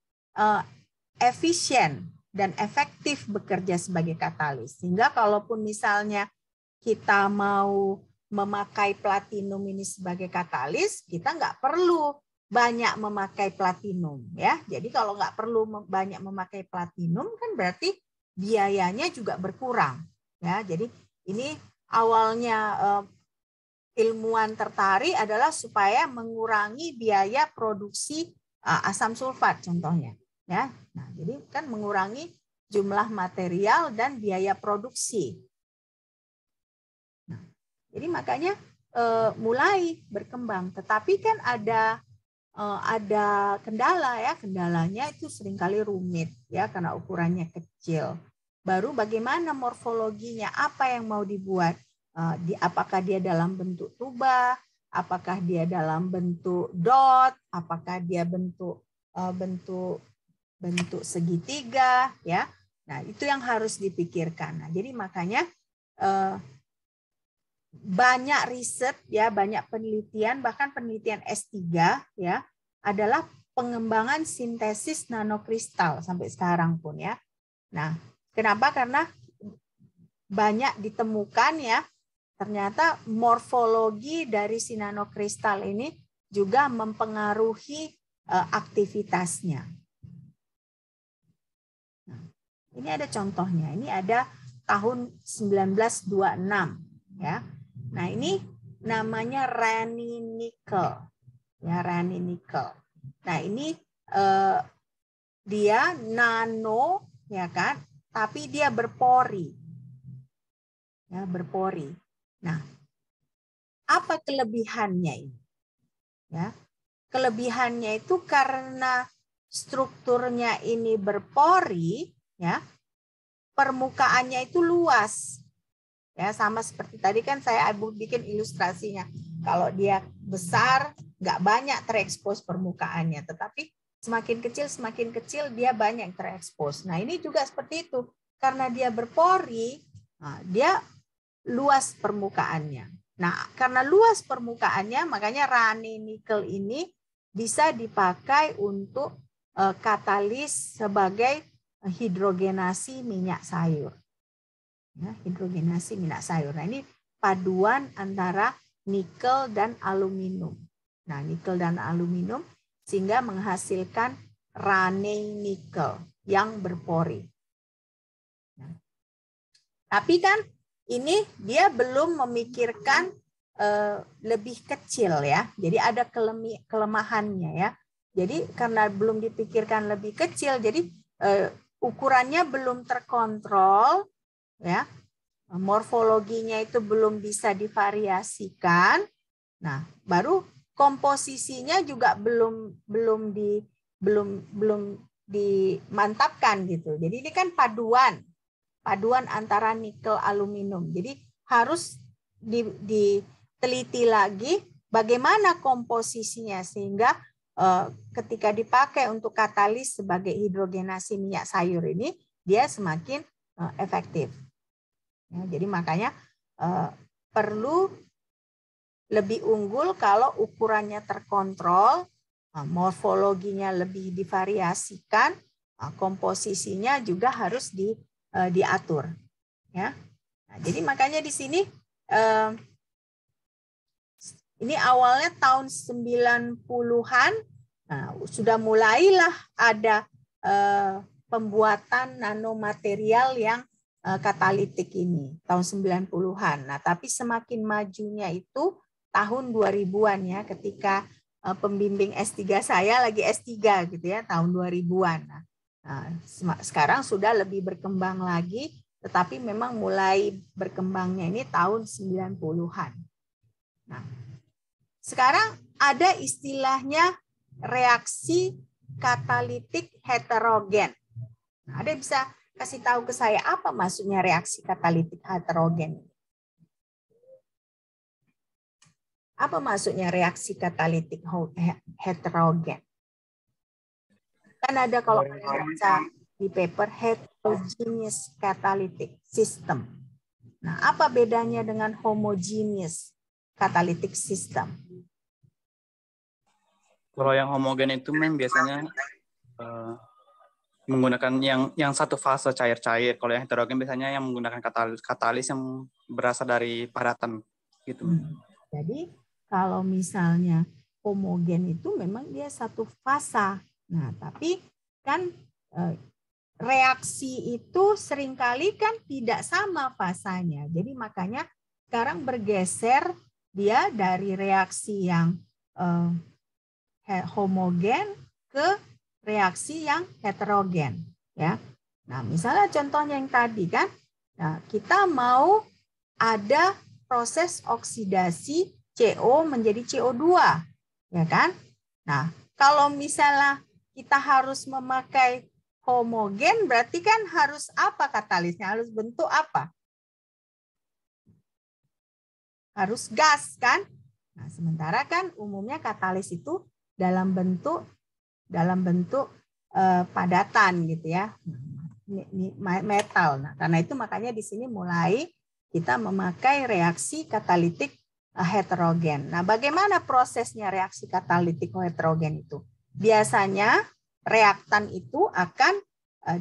efisien dan efektif bekerja sebagai katalis. Sehingga kalaupun misalnya kita mau memakai platinum ini sebagai katalis, kita nggak perlu banyak memakai platinum ya. Jadi kalau nggak perlu banyak memakai platinum kan berarti biayanya juga berkurang ya. Jadi ini awalnya ilmuwan tertarik adalah supaya mengurangi biaya produksi asam sulfat contohnya ya. Nah, jadi kan mengurangi jumlah material dan biaya produksi. Nah, jadi makanya mulai berkembang, tetapi kan ada kendala ya. Kendalanya itu seringkali rumit ya karena ukurannya kecil. Baru bagaimana morfologinya, apa yang mau dibuat? Apakah dia dalam bentuk tuba, apakah dia dalam bentuk dot, apakah dia bentuk segitiga ya. Nah, itu yang harus dipikirkan. Nah, jadi makanya banyak riset ya, banyak penelitian, bahkan penelitian S3 ya, adalah pengembangan sintesis nanokristal sampai sekarang pun ya. Nah, kenapa? Karena banyak ditemukan ya, ternyata morfologi dari si nanokristal ini juga mempengaruhi aktivitasnya. Nah, ini ada contohnya. Ini ada tahun 1926 ya. Nah, ini namanya Raney Nickel. Ya, Raney Nickel. Nah, ini dia nano ya kan, tapi dia berpori. Ya, berpori. Nah, apa kelebihannya ini? Ya. Kelebihannya itu karena strukturnya ini berpori, ya. Permukaannya itu luas. Ya, sama seperti tadi kan saya bikin ilustrasinya. Kalau dia besar, nggak banyak terekspos permukaannya, tetapi semakin kecil dia banyak terekspos. Nah, ini juga seperti itu. Karena dia berpori, dia luas permukaannya. Nah, karena luas permukaannya, makanya Raney Nickel ini bisa dipakai untuk katalis sebagai hidrogenasi minyak sayur. Ya, hidrogenasi minyak sayur. Nah, ini paduan antara nikel dan aluminium. Nah, nikel dan aluminium sehingga menghasilkan Raney Nickel yang berpori. Nah, tapi kan ini dia belum memikirkan lebih kecil ya. Jadi ada kelemahannya ya. Jadi karena belum dipikirkan lebih kecil, jadi ukurannya belum terkontrol ya. Morfologinya itu belum bisa divariasikan. Nah, baru komposisinya juga belum dimantapkan gitu. Jadi ini kan paduan antara nikel aluminium. Jadi harus diteliti lagi bagaimana komposisinya sehingga ketika dipakai untuk katalis sebagai hidrogenasi minyak sayur ini dia semakin efektif. Ya, jadi makanya perlu lebih unggul kalau ukurannya terkontrol, morfologinya lebih divariasikan, komposisinya juga harus diatur, ya. Nah, jadi makanya di sini ini awalnya tahun 90-an, nah, sudah mulailah ada pembuatan nanomaterial yang katalitik ini tahun 90-an. Nah, tapi semakin majunya itu tahun 2000-an ya, ketika pembimbing S3 saya lagi S3 gitu ya, tahun 2000-an. Nah, sekarang sudah lebih berkembang lagi, tetapi memang mulai berkembangnya ini tahun 90-an. Nah, sekarang ada istilahnya reaksi katalitik heterogen. Nah, ada bisa kasih tahu ke saya apa maksudnya reaksi katalitik heterogen? Apa maksudnya reaksi katalitik heterogen? Kan ada kalau baca di paper heterogeneous catalytic system. Nah, apa bedanya dengan homogeneous catalytic system? Kalau yang homogen itu biasanya menggunakan yang satu fase cair-cair. Kalau yang heterogen biasanya yang menggunakan katalis yang berasal dari padatan gitu. Jadi kalau misalnya homogen itu memang dia satu fasa. Nah, tapi kan reaksi itu seringkali kan tidak sama fasanya. Jadi makanya sekarang bergeser dia dari reaksi yang homogen ke reaksi yang heterogen, ya. Nah, misalnya contohnya yang tadi kan, nah, kita mau ada proses oksidasi CO menjadi CO2, ya kan? Nah, kalau misalnya kita harus memakai homogen, berarti kan harus apa katalisnya? Harus bentuk apa? Harus gas kan? Nah, sementara kan umumnya katalis itu dalam bentuk padatan gitu ya, metal. Nah, karena itu makanya di sini mulai kita memakai reaksi katalitik heterogen. Nah, bagaimana prosesnya reaksi katalitik heterogen itu? Biasanya reaktan itu akan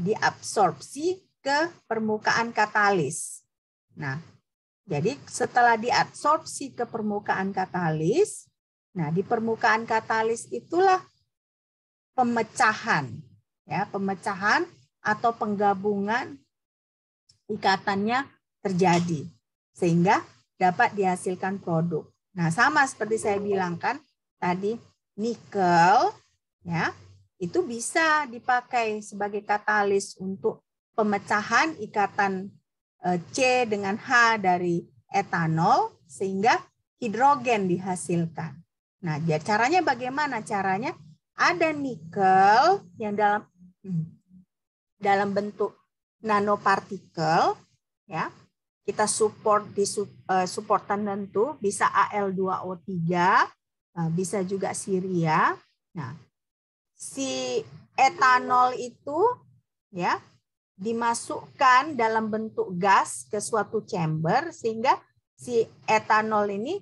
diabsorpsi ke permukaan katalis. Nah, jadi setelah diabsorpsi ke permukaan katalis, nah di permukaan katalis itulah pemecahan, ya, pemecahan atau penggabungan ikatannya terjadi sehingga dapat dihasilkan produk. Nah, sama seperti saya bilang kan tadi, nikel ya, itu bisa dipakai sebagai katalis untuk pemecahan ikatan C dengan H dari etanol sehingga hidrogen dihasilkan. Nah, caranya bagaimana? Caranya ada nikel yang dalam bentuk nanopartikel, ya. Kita support di supportan tentu, bisa Al2O3, bisa juga Siria. Nah, si etanol itu ya dimasukkan dalam bentuk gas ke suatu chamber sehingga si etanol ini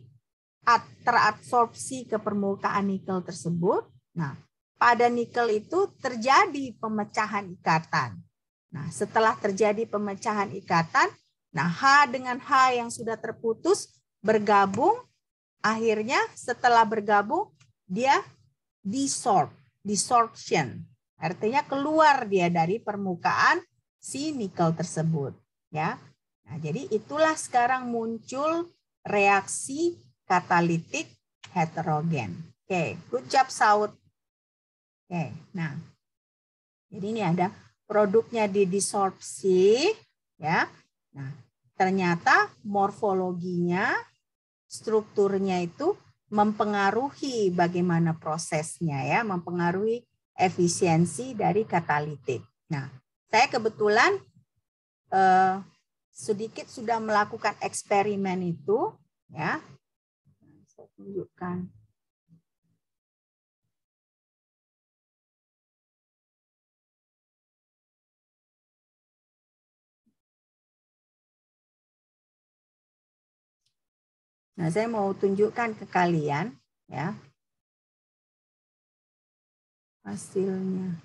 terabsorpsi ke permukaan nikel tersebut. Nah, pada nikel itu terjadi pemecahan ikatan. Nah, setelah terjadi pemecahan ikatan, nah H dengan H yang sudah terputus bergabung, akhirnya setelah bergabung dia desorption. Artinya keluar dia dari permukaan si nikel tersebut, ya. Nah, jadi itulah sekarang muncul reaksi katalitik heterogen. Oke, good job Saud. Oke, nah. Jadi ini ada produknya didisorpsi, ya. Nah, ternyata morfologinya, strukturnya itu mempengaruhi bagaimana prosesnya ya, mempengaruhi efisiensi dari katalitik. Nah, saya kebetulan sedikit sudah melakukan eksperimen itu, ya. Saya tunjukkan. Nah, saya mau tunjukkan ke kalian ya hasilnya.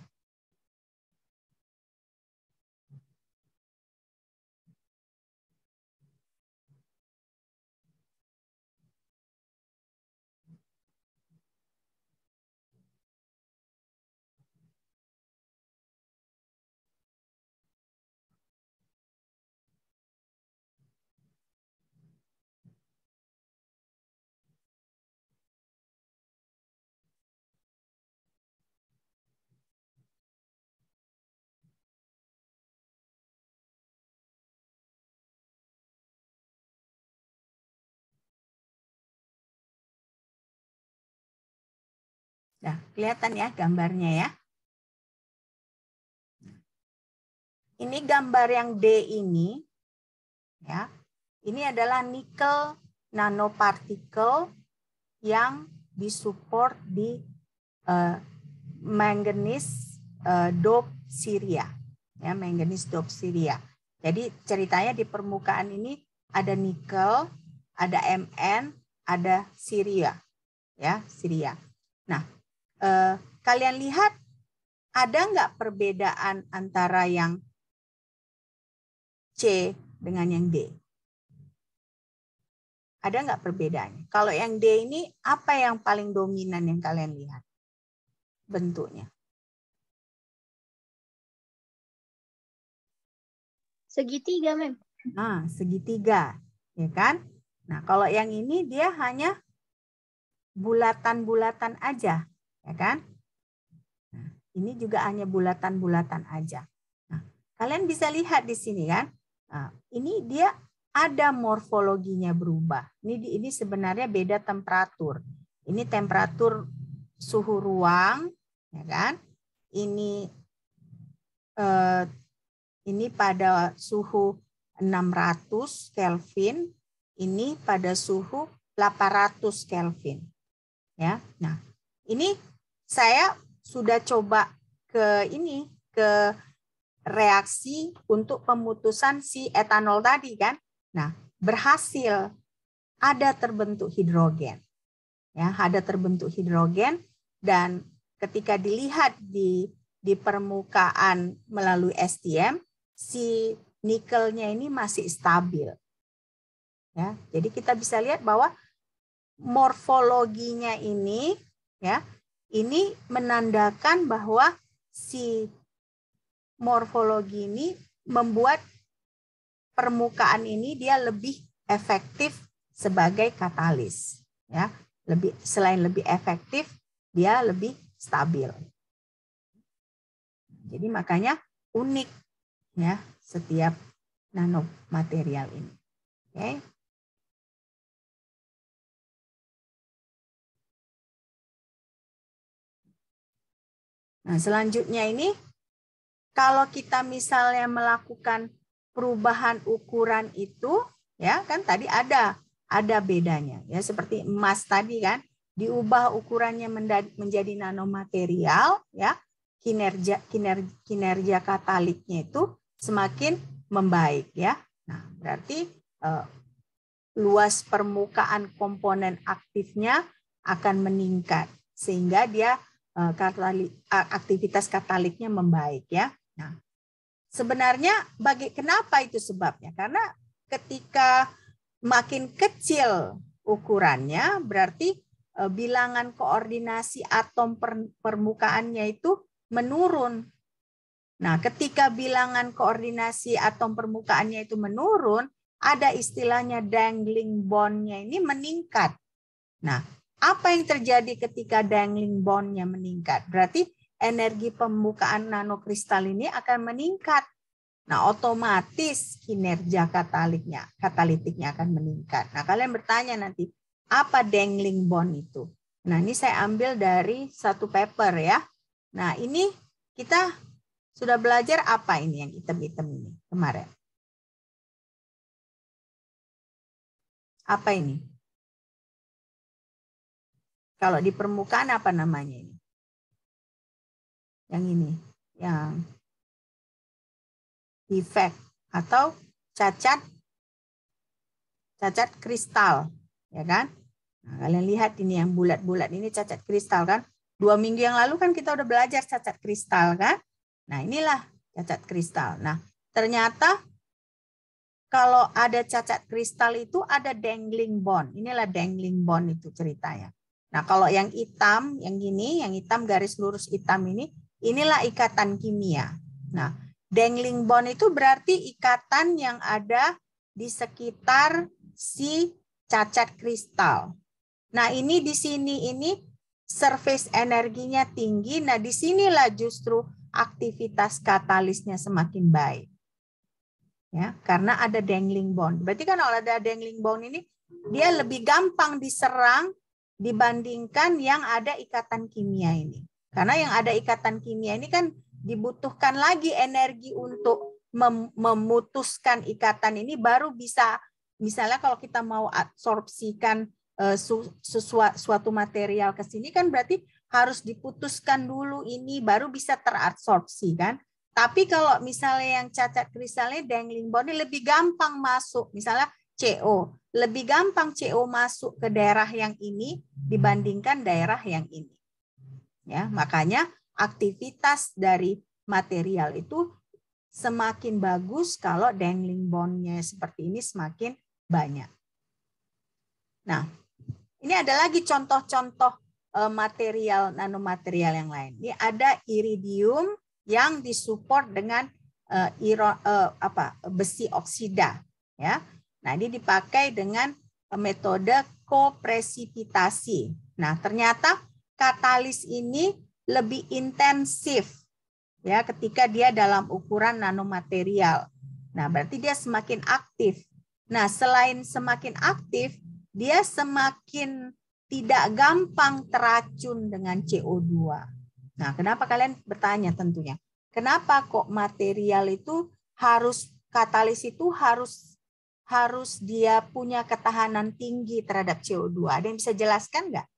Nah, kelihatan ya gambarnya ya. Ini gambar yang D ini, ya. Ini adalah nikel nanopartikel yang disupport di manganese dope Syria, ya, manganese dope Syria. Jadi ceritanya di permukaan ini ada nikel, ada Mn, ada Syria, ya, Syria. Nah, kalian lihat ada nggak perbedaan antara yang C dengan yang D? Ada nggak perbedaannya? Kalau yang D ini apa yang paling dominan yang kalian lihat bentuknya? Segitiga, Mem. Nah, segitiga, ya kan? Nah, kalau yang ini dia hanya bulatan-bulatan aja, ya kan? Nah, ini juga hanya bulatan-bulatan aja. Nah, kalian bisa lihat di sini kan? Nah, ini dia ada morfologinya berubah. Ini sebenarnya beda temperatur. Ini temperatur suhu ruang, ya kan? Ini pada suhu 600 Kelvin, ini pada suhu 800 Kelvin. Ya. Nah, ini saya sudah coba ke reaksi untuk pemutusan si etanol tadi kan. Nah, berhasil ada terbentuk hidrogen. Ya, ada terbentuk hidrogen dan ketika dilihat di permukaan melalui STM, si nikelnya ini masih stabil. Ya, jadi kita bisa lihat bahwa morfologinya ini, ya, ini menandakan bahwa si morfologi ini membuat permukaan ini dia lebih efektif sebagai katalis, ya. Selain lebih efektif, dia lebih stabil. Jadi makanya unik, ya, setiap nanomaterial ini. Oke. Nah, selanjutnya ini kalau kita misalnya melakukan perubahan ukuran itu, ya kan tadi ada bedanya, ya, seperti emas tadi kan diubah ukurannya menjadi nanomaterial, ya, kinerja kataliknya itu semakin membaik, ya. Nah, berarti luas permukaan komponen aktifnya akan meningkat sehingga dia aktivitas kataliknya membaik, ya. Nah, sebenarnya kenapa itu sebabnya? Karena ketika makin kecil ukurannya, berarti bilangan koordinasi atom permukaannya itu menurun. Nah, ketika bilangan koordinasi atom permukaannya itu menurun, ada istilahnya dangling bond-nya ini meningkat. Nah, apa yang terjadi ketika dangling bond-nya meningkat? Berarti energi permukaan nanokristal ini akan meningkat. Nah, otomatis kinerja katalitiknya akan meningkat. Nah, kalian bertanya nanti, apa dangling bond itu? Nah, ini saya ambil dari satu paper, ya. Nah, ini kita sudah belajar apa ini yang hitam-hitam ini kemarin? Apa ini? Kalau di permukaan apa namanya ini? Yang ini, yang defect atau cacat kristal, ya kan? Nah, kalian lihat ini yang bulat-bulat ini cacat kristal kan? 2 minggu yang lalu kan kita udah belajar cacat kristal kan? Nah, inilah cacat kristal. Nah, ternyata kalau ada cacat kristal itu ada dangling bond. Inilah dangling bond itu ceritanya. Nah, kalau yang hitam, yang gini, yang hitam garis lurus hitam ini, inilah ikatan kimia. Nah, dangling bond itu berarti ikatan yang ada di sekitar si cacat kristal. Nah, ini di sini ini surface energinya tinggi. Nah, disinilah justru aktivitas katalisnya semakin baik. Ya, karena ada dangling bond. Berarti kan kalau ada dangling bond ini, dia lebih gampang diserang dibandingkan yang ada ikatan kimia ini. Karena yang ada ikatan kimia ini kan dibutuhkan lagi energi untuk memutuskan ikatan ini, baru bisa, misalnya kalau kita mau absorpsikan suatu material ke sini kan berarti harus diputuskan dulu ini baru bisa terabsorpsi kan. Tapi kalau misalnya yang cacat kristalnya dangling bond ini lebih gampang masuk, misalnya CO, lebih gampang CO masuk ke daerah yang ini dibandingkan daerah yang ini. Ya, makanya aktivitas dari material itu semakin bagus kalau dangling bond-nya seperti ini semakin banyak. Nah, ini ada lagi contoh-contoh material nanomaterial yang lain. Ini ada iridium yang disupport dengan besi oksida, ya. Nah, ini dipakai dengan metode kopresipitasi. Nah, ternyata katalis ini lebih intensif ya ketika dia dalam ukuran nanomaterial. Nah, berarti dia semakin aktif. Nah, selain semakin aktif, dia semakin tidak gampang teracun dengan CO2. Nah, kenapa kalian bertanya tentunya? Kenapa kok material itu harus, katalis itu harus dia punya ketahanan tinggi terhadap CO2? Ada yang bisa jelaskan nggak?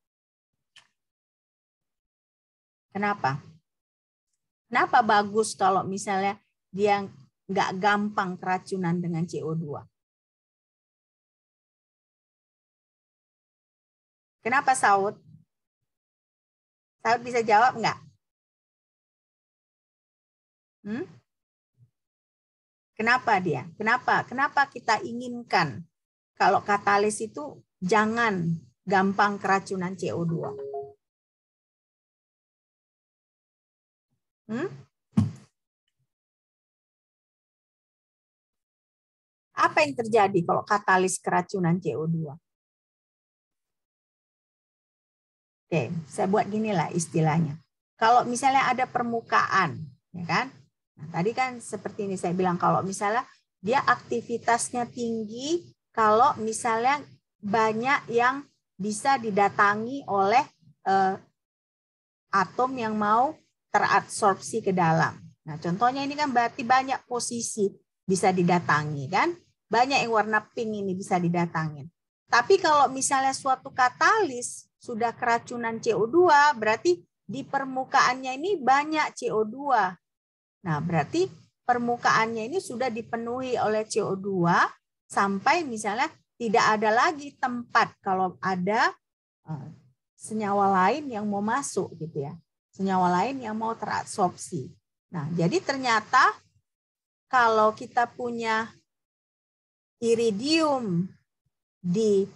Kenapa? Kenapa bagus kalau misalnya dia nggak gampang keracunan dengan CO2? Kenapa, Saud? Saud bisa jawab nggak? Kenapa dia? Kenapa kita inginkan kalau katalis itu jangan gampang keracunan CO2? Apa yang terjadi kalau katalis keracunan CO2? Oke, saya buat ginilah istilahnya. Kalau misalnya ada permukaan, ya kan? Nah, tadi kan seperti ini saya bilang, kalau misalnya dia aktivitasnya tinggi, kalau misalnya banyak yang bisa didatangi oleh atom yang mau terabsorpsi ke dalam. Nah, contohnya ini kan berarti banyak posisi bisa didatangi kan? Banyak yang warna pink ini bisa didatangin. Tapi kalau misalnya suatu katalis sudah keracunan CO2, berarti di permukaannya ini banyak CO2. Nah, berarti permukaannya ini sudah dipenuhi oleh CO2 sampai misalnya tidak ada lagi tempat kalau ada senyawa lain yang mau masuk gitu ya. Senyawa lain yang mau terabsorpsi. Nah, jadi ternyata kalau kita punya iridium di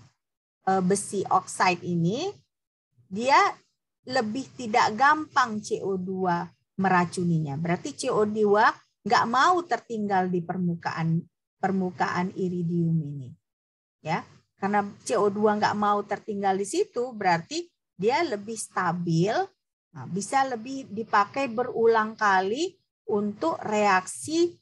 besi oksida ini, dia lebih tidak gampang CO2 meracuninya. Berarti CO2 nggak mau tertinggal di permukaan iridium ini. Ya, karena CO2 nggak mau tertinggal di situ, berarti dia lebih stabil, bisa lebih dipakai berulang kali untuk reaksi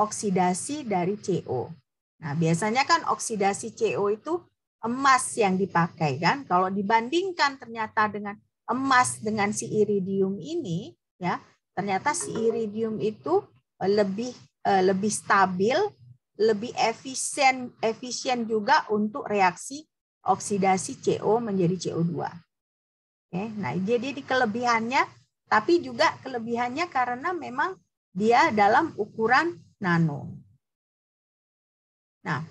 oksidasi dari CO. Nah, biasanya kan oksidasi CO itu emas yang dipakai kan. Kalau dibandingkan ternyata dengan emas dengan si iridium ini, ya ternyata si iridium itu lebih stabil, lebih efisien juga untuk reaksi oksidasi CO menjadi CO2. Oke, nah jadi di kelebihannya, tapi juga kelebihannya karena memang dia dalam ukuran nano. Nah,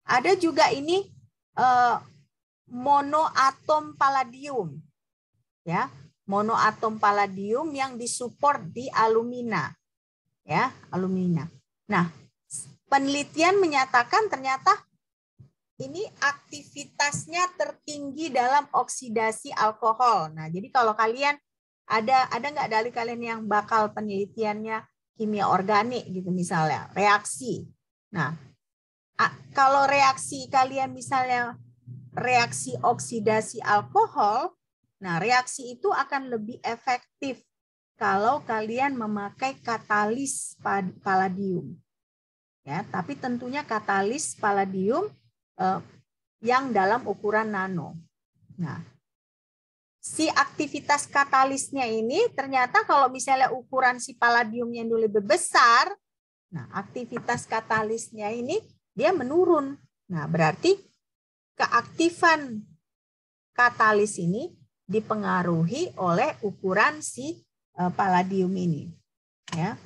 ada juga ini monoatom palladium, ya, monoatom palladium yang disupport di alumina, ya, alumina. Nah, penelitian menyatakan ternyata ini aktivitasnya tertinggi dalam oksidasi alkohol. Nah, jadi kalau kalian ada nggak dari kalian yang bakal penelitiannya kimia organik gitu misalnya, reaksi. Nah, kalau reaksi kalian misalnya reaksi oksidasi alkohol, nah reaksi itu akan lebih efektif kalau kalian memakai katalis palladium. Ya, tapi tentunya katalis palladium yang dalam ukuran nano. Nah, si aktivitas katalisnya ini ternyata kalau misalnya ukuran si palladiumnya dulu lebih besar, nah aktivitas katalisnya ini dia menurun. Nah, berarti keaktifan katalis ini dipengaruhi oleh ukuran si palladium ini. Ya.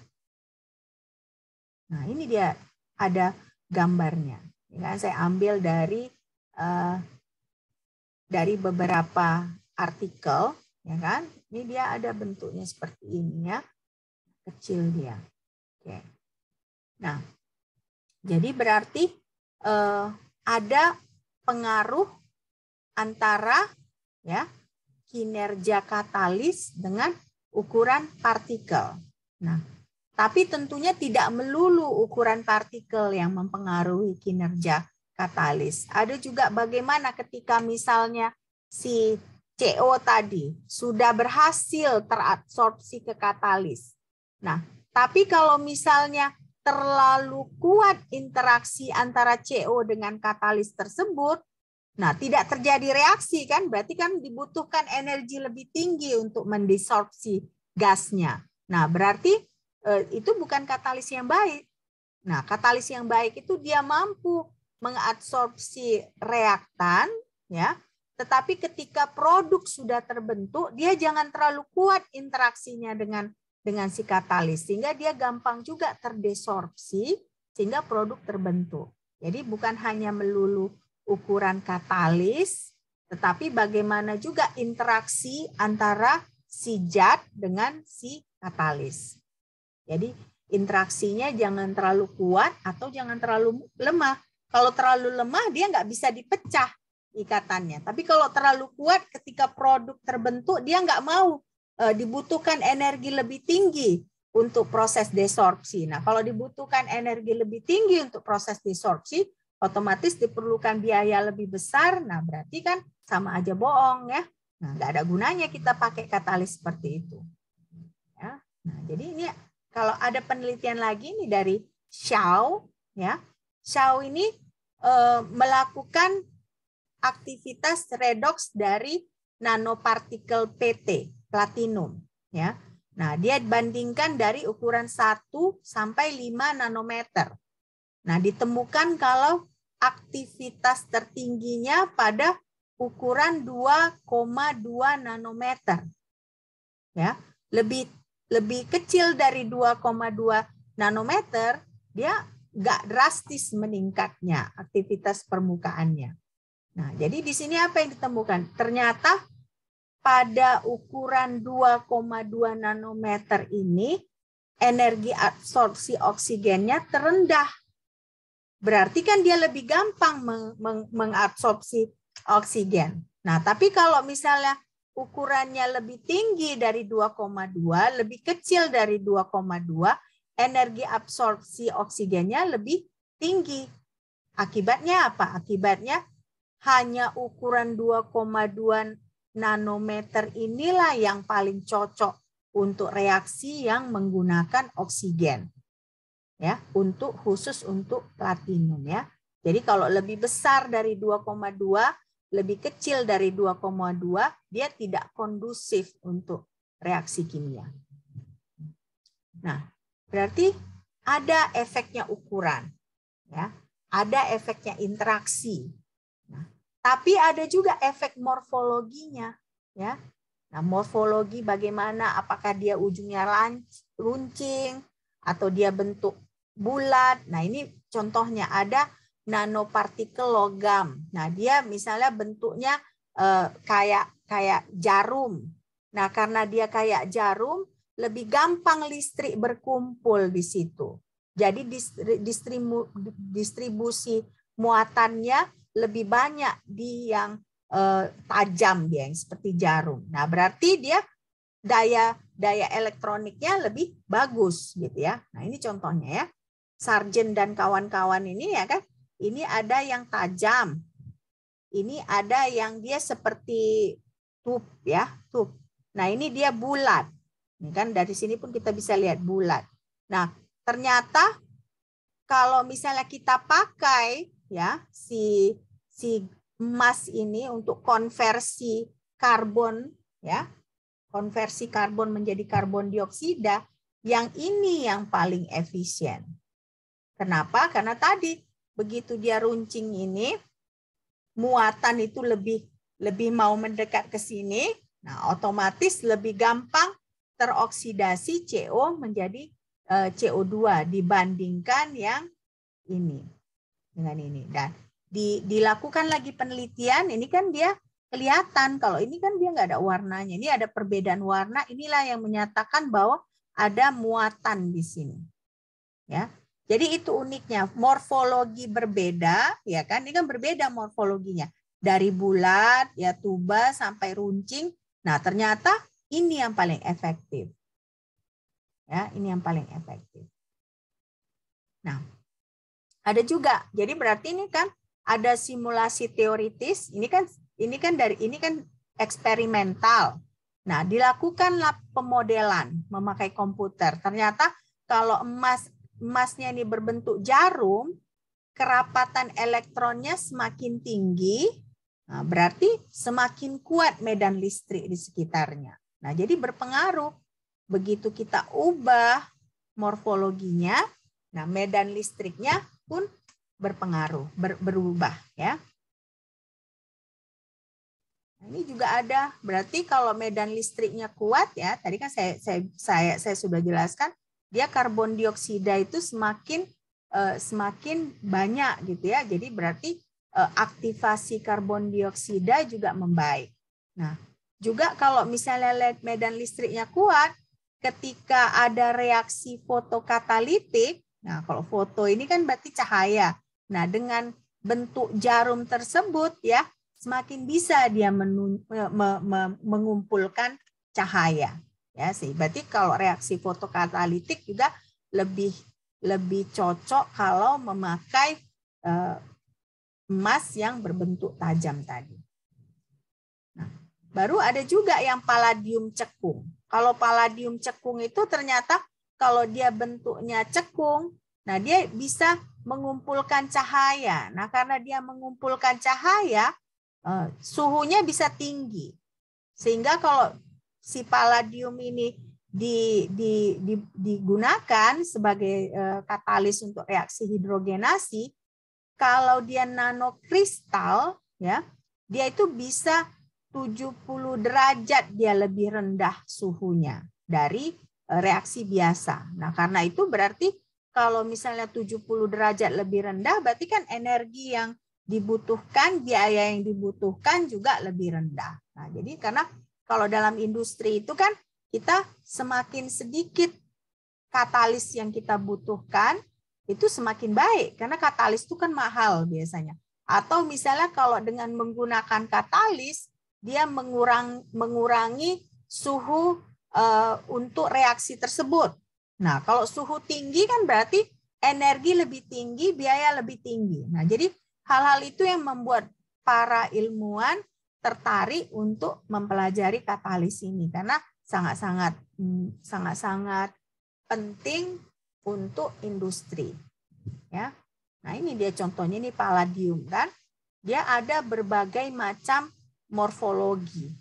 Nah, ini dia ada gambarnya. Ya, saya ambil dari beberapa artikel, ya kan? Ini dia ada bentuknya seperti ini ya, kecil dia. Oke. Nah, jadi berarti ada pengaruh antara ya kinerja katalis dengan ukuran partikel. Nah, tapi tentunya tidak melulu ukuran partikel yang mempengaruhi kinerja katalis. Ada juga bagaimana ketika misalnya si CO tadi sudah berhasil terabsorpsi ke katalis. Nah, tapi kalau misalnya terlalu kuat interaksi antara CO dengan katalis tersebut, nah tidak terjadi reaksi kan, berarti kan dibutuhkan energi lebih tinggi untuk mendesorpsi gasnya. Nah, berarti itu bukan katalis yang baik. Nah, katalis yang baik itu dia mampu mengabsorpsi reaktan, ya. Tetapi ketika produk sudah terbentuk, dia jangan terlalu kuat interaksinya dengan si katalis, sehingga dia gampang juga terdesorpsi, sehingga produk terbentuk. Jadi bukan hanya melulu ukuran katalis, tetapi bagaimana juga interaksi antara si zat dengan si katalis. Jadi interaksinya jangan terlalu kuat atau jangan terlalu lemah. Kalau terlalu lemah dia nggak bisa dipecah ikatannya. Tapi kalau terlalu kuat ketika produk terbentuk dia nggak mau, dibutuhkan energi lebih tinggi untuk proses desorpsi. Nah kalau dibutuhkan energi lebih tinggi untuk proses desorpsi, otomatis diperlukan biaya lebih besar. Nah berarti kan sama aja bohong ya. Nah nggak ada gunanya kita pakai katalis seperti itu. Ya. Nah jadi ini kalau ada penelitian lagi nih dari Xiao, ya, Xiao ini melakukan aktivitas redoks dari nanopartikel PT, platinum, ya. Nah, dia bandingkan dari ukuran 1 sampai 5 nanometer. Nah, ditemukan kalau aktivitas tertingginya pada ukuran 2,2 nanometer. Ya, lebih kecil dari 2,2 nanometer, dia nggak drastis meningkatnya aktivitas permukaannya. Nah, jadi di sini apa yang ditemukan? Ternyata pada ukuran 2,2 nanometer ini energi absorpsi oksigennya terendah. Berarti kan dia lebih gampang mengabsorpsi oksigen. Nah, tapi kalau misalnya ukurannya lebih tinggi dari 2,2, lebih kecil dari 2,2, energi absorpsi oksigennya lebih tinggi. Akibatnya apa? Akibatnya hanya ukuran 2,2 nanometer inilah yang paling cocok untuk reaksi yang menggunakan oksigen. Ya, khusus untuk platinum ya. Jadi kalau lebih besar dari 2,2, lebih kecil dari 2,2, dia tidak kondusif untuk reaksi kimia. Nah, berarti ada efeknya ukuran, ya, ada efeknya interaksi. Nah, tapi ada juga efek morfologinya, ya. Nah, morfologi bagaimana? Apakah dia ujungnya runcing atau dia bentuk bulat? Nah, ini contohnya ada nanopartikel logam. Nah, dia misalnya bentuknya kayak jarum. Nah, karena dia kayak jarum, lebih gampang listrik berkumpul di situ. Jadi distribusi muatannya lebih banyak di yang tajam dia, yang seperti jarum. Nah, berarti dia daya elektroniknya lebih bagus gitu ya. Nah, ini contohnya ya. Sargent dan kawan-kawan ini ya kan. Ini ada yang tajam. Ini ada yang dia seperti tube ya, tube. Nah, ini dia bulat. Ini kan dari sini pun kita bisa lihat bulat. Nah, ternyata kalau misalnya kita pakai ya si emas ini untuk konversi karbon, ya, konversi karbon menjadi karbon dioksida, yang ini yang paling efisien. Kenapa? Karena tadi begitu dia runcing ini, muatan itu lebih mau mendekat ke sini, nah otomatis lebih gampang teroksidasi CO menjadi CO2 dibandingkan yang ini dengan ini. Dan dilakukan lagi penelitian, ini kan dia kelihatan kalau ini kan dia nggak ada warnanya, ini ada perbedaan warna, inilah yang menyatakan bahwa ada muatan di sini, ya. Jadi itu uniknya, morfologi berbeda, ya kan? Ini kan berbeda morfologinya dari bulat, ya tuba sampai runcing. Nah ternyata ini yang paling efektif, ya ini yang paling efektif. Nah ada juga, jadi berarti ini kan ada simulasi teoritis, ini kan eksperimental. Nah, dilakukanlah pemodelan memakai komputer. Ternyata kalau emasnya ini berbentuk jarum, kerapatan elektronnya semakin tinggi, nah, berarti semakin kuat medan listrik di sekitarnya. Nah, jadi berpengaruh. Begitu kita ubah morfologinya, nah medan listriknya pun berpengaruh, berubah, ya. Nah, ini juga ada, berarti kalau medan listriknya kuat, ya, tadi kan saya sudah jelaskan, dia karbon dioksida itu semakin banyak gitu ya. Jadi berarti aktivasi karbon dioksida juga membaik. Nah, juga kalau misalnya medan listriknya kuat, ketika ada reaksi fotokatalitik, nah kalau foto ini kan berarti cahaya. Nah, dengan bentuk jarum tersebut ya, semakin bisa dia mengumpulkan cahaya. Ya, sih. Berarti kalau reaksi fotokatalitik juga lebih cocok kalau memakai emas yang berbentuk tajam tadi. Nah, baru ada juga yang palladium cekung. Kalau palladium cekung itu ternyata kalau dia bentuknya cekung, nah dia bisa mengumpulkan cahaya. Nah, karena dia mengumpulkan cahaya, suhunya bisa tinggi. Sehingga kalau si palladium ini digunakan sebagai katalis untuk reaksi hidrogenasi, kalau dia nanokristal, ya, dia itu bisa 70 derajat dia lebih rendah suhunya dari reaksi biasa. Nah, karena itu berarti kalau misalnya 70 derajat lebih rendah, berarti kan energi yang dibutuhkan, biaya yang dibutuhkan juga lebih rendah. Nah, jadi karena kalau dalam industri itu kan kita semakin sedikit katalis yang kita butuhkan, itu semakin baik. Karena katalis itu kan mahal biasanya. Atau misalnya kalau dengan menggunakan katalis, dia mengurangi suhu untuk reaksi tersebut. Nah, kalau suhu tinggi kan berarti energi lebih tinggi, biaya lebih tinggi. Nah, jadi hal-hal itu yang membuat para ilmuwan tertarik untuk mempelajari katalis ini karena sangat-sangat penting untuk industri. Ya. Nah, ini dia contohnya, ini palladium kan. Dia ada berbagai macam morfologi.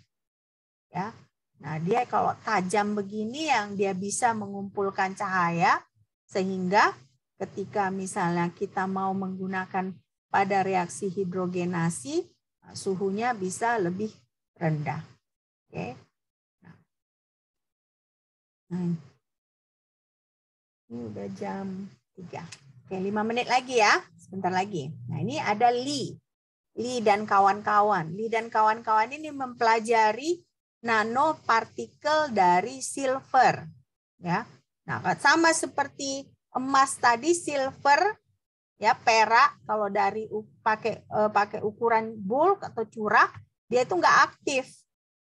Ya. Nah, dia kalau tajam begini yang dia bisa mengumpulkan cahaya sehingga ketika misalnya kita mau menggunakan pada reaksi hidrogenasi, suhunya bisa lebih rendah. Oke. Nah, ini udah jam 3. Oke, 5 menit lagi ya. Sebentar lagi. Nah, ini ada Lee dan kawan-kawan. Lee dan kawan-kawan ini mempelajari nanopartikel dari silver, ya. Nah, sama seperti emas tadi, silver, ya, perak, kalau dari pakai ukuran bulk atau curah, dia itu nggak aktif.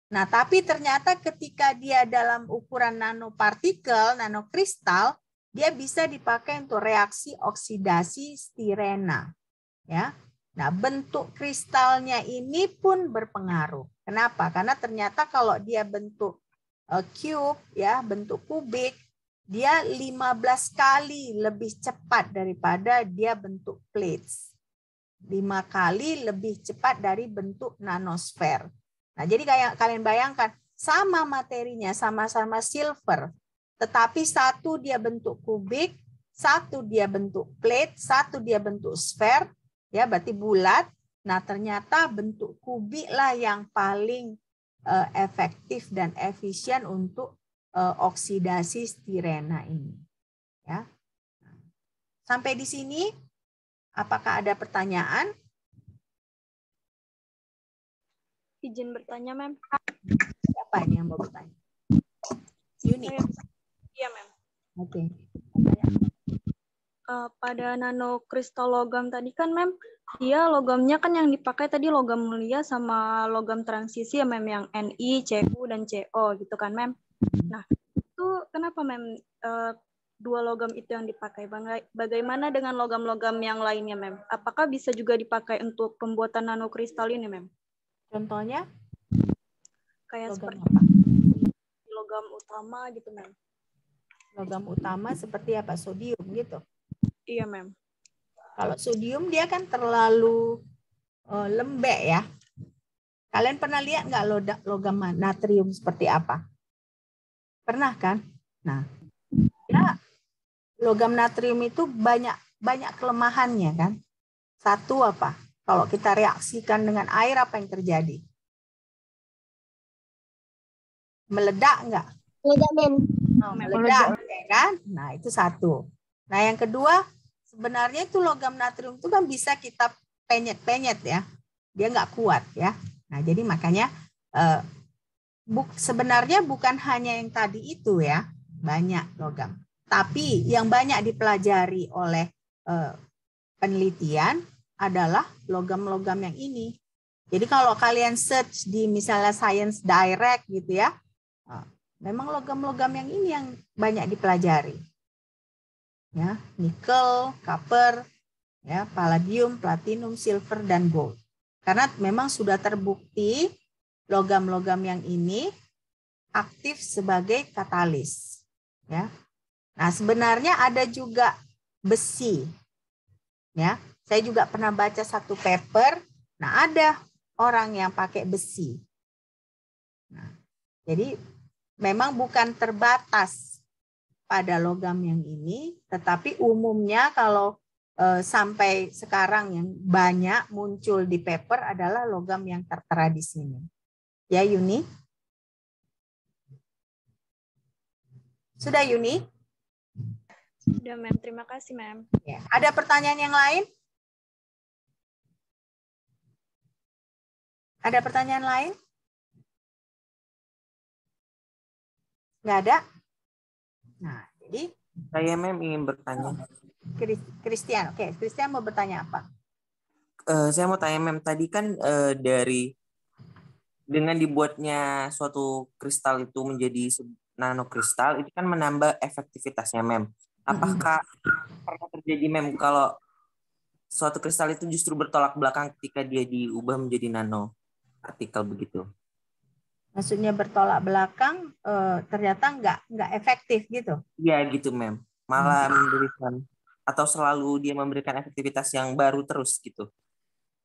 Nah, tapi ternyata ketika dia dalam ukuran nanopartikel, nanokristal, dia bisa dipakai untuk reaksi oksidasi stirena, ya. Nah, bentuk kristalnya ini pun berpengaruh. Kenapa? Karena ternyata kalau dia bentuk cube, ya, bentuk kubik, dia 15 kali lebih cepat daripada dia bentuk plates. 5 kali lebih cepat dari bentuk nanosfer. Nah, jadi kayak kalian bayangkan, sama materinya, sama-sama silver, tetapi satu dia bentuk kubik, satu dia bentuk plate, satu dia bentuk sfer, ya berarti bulat. Nah, ternyata bentuk kubik lah yang paling efektif dan efisien untuk oksidasi stirena ini. Ya. Sampai di sini, apakah ada pertanyaan? Izin bertanya, Mem. Siapa ini yang mau bertanya? Yuni. Iya, Mem. Oke. Pada nanokristal logam tadi kan, Mem, dia logamnya kan yang dipakai tadi logam mulia sama logam transisi ya, Mem, yang Ni, Cu, dan Co gitu kan, Mem. Nah, itu kenapa, Mem, dua logam itu yang dipakai? Bagaimana dengan logam-logam yang lainnya, Mem? Apakah bisa juga dipakai untuk pembuatan nanokristal ini, Mem? Contohnya? Kayak Logam seperti apa? logam utama gitu, Mem. Logam utama seperti apa? Sodium gitu. Iya, Mem. Kalau sodium dia kan terlalu lembek ya. Kalian pernah lihat nggak logam natrium seperti apa? Pernah kan? Nah, ya, logam natrium itu banyak kelemahannya kan. Satu apa? Kalau kita reaksikan dengan air apa yang terjadi? Meledak nggak? Meledak, Mem. Meledak, ya kan? Nah, itu satu. Nah, yang kedua, sebenarnya itu logam natrium itu kan bisa kita penyet-penyet ya. Dia nggak kuat ya. Nah, jadi makanya sebenarnya bukan hanya yang tadi itu ya, banyak logam. Tapi yang banyak dipelajari oleh penelitian adalah logam-logam yang ini. Jadi kalau kalian search di misalnya Science Direct gitu ya, memang logam-logam yang ini yang banyak dipelajari. Ya, nikel, copper, ya, palladium, platinum, silver, dan gold. Karena memang sudah terbukti logam-logam yang ini aktif sebagai katalis. Ya. Nah, sebenarnya ada juga besi. Ya, saya juga pernah baca satu paper. Nah, ada orang yang pakai besi. Nah, jadi memang bukan terbatas pada logam yang ini, tetapi umumnya kalau sampai sekarang yang banyak muncul di paper adalah logam yang tertera di sini. Ya, Yuni? Sudah, Yuni? Sudah, Mem. Terima kasih, Mem. Ya. Ada pertanyaan yang lain? Ada pertanyaan lain? Nggak ada? Nah, jadi Saya, Mem, ingin bertanya. Christian, oke. Christian mau bertanya apa? Saya mau tanya, Mem, tadi kan dengan dibuatnya suatu kristal itu menjadi nanokristal, itu kan menambah efektivitasnya, Mem. Apakah pernah terjadi, Mem, kalau suatu kristal itu justru bertolak belakang ketika dia diubah menjadi nanopartikel begitu? Maksudnya bertolak belakang, ternyata nggak efektif gitu? Iya gitu, Mem. Malah memberikan atau selalu dia memberikan efektivitas yang baru terus gitu.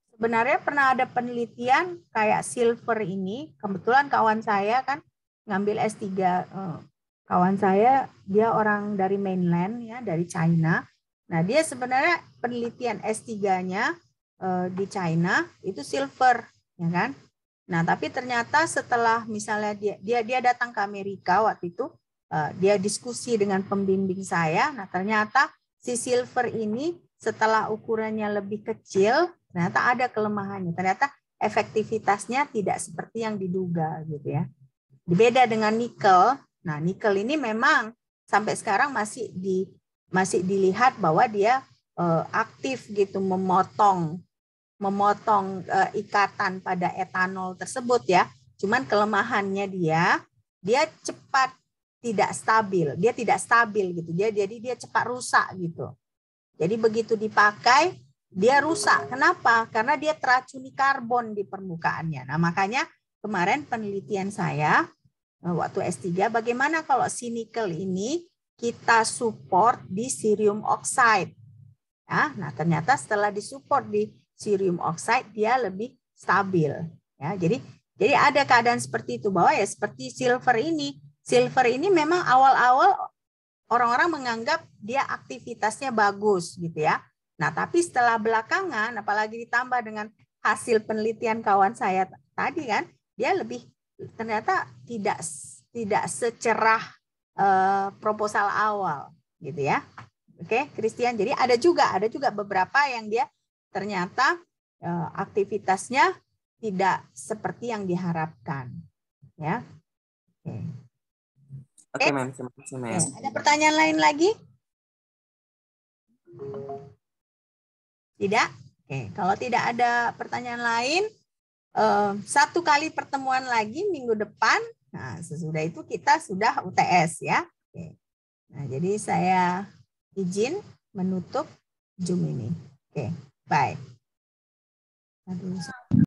Sebenarnya pernah ada penelitian kayak silver ini, kebetulan kawan saya kan ngambil S3, kawan saya dia orang dari mainland ya, dari China. Nah, dia sebenarnya penelitian S3-nya di China itu silver, ya kan? Nah, tapi ternyata setelah misalnya dia datang ke Amerika waktu itu, dia diskusi dengan pembimbing saya. Nah, ternyata si silver ini setelah ukurannya lebih kecil, ternyata ada kelemahannya. Ternyata efektivitasnya tidak seperti yang diduga gitu ya. Beda dengan nikel. Nah, nikel ini memang sampai sekarang masih dilihat bahwa dia aktif gitu memotong ikatan pada etanol tersebut ya. Cuman kelemahannya dia cepat tidak stabil. Dia tidak stabil gitu. Jadi dia cepat rusak gitu. Jadi begitu dipakai dia rusak. Kenapa? Karena dia teracuni karbon di permukaannya. Nah, makanya kemarin penelitian saya waktu S3, bagaimana kalau si nikel ini kita support di cerium oxide. Ya, nah ternyata setelah disupport di cerium oxide dia lebih stabil. Ya, jadi ada keadaan seperti itu, bahwa ya seperti silver ini. Silver ini memang awal-awal orang-orang menganggap dia aktivitasnya bagus gitu ya. Nah, tapi setelah belakangan, apalagi ditambah dengan hasil penelitian kawan saya tadi kan, dia lebih ternyata tidak secerah proposal awal gitu ya. Oke, Christian. Jadi ada juga beberapa yang dia ternyata aktivitasnya tidak seperti yang diharapkan, ya. Oke, Mem. Terima kasih, Mem. Ada pertanyaan lain lagi? Tidak? Oke, kalau tidak ada pertanyaan lain, satu kali pertemuan lagi minggu depan. Nah, sesudah itu kita sudah UTS ya. Oke. Nah, jadi saya izin menutup Zoom ini. Oke, bye. Aduh,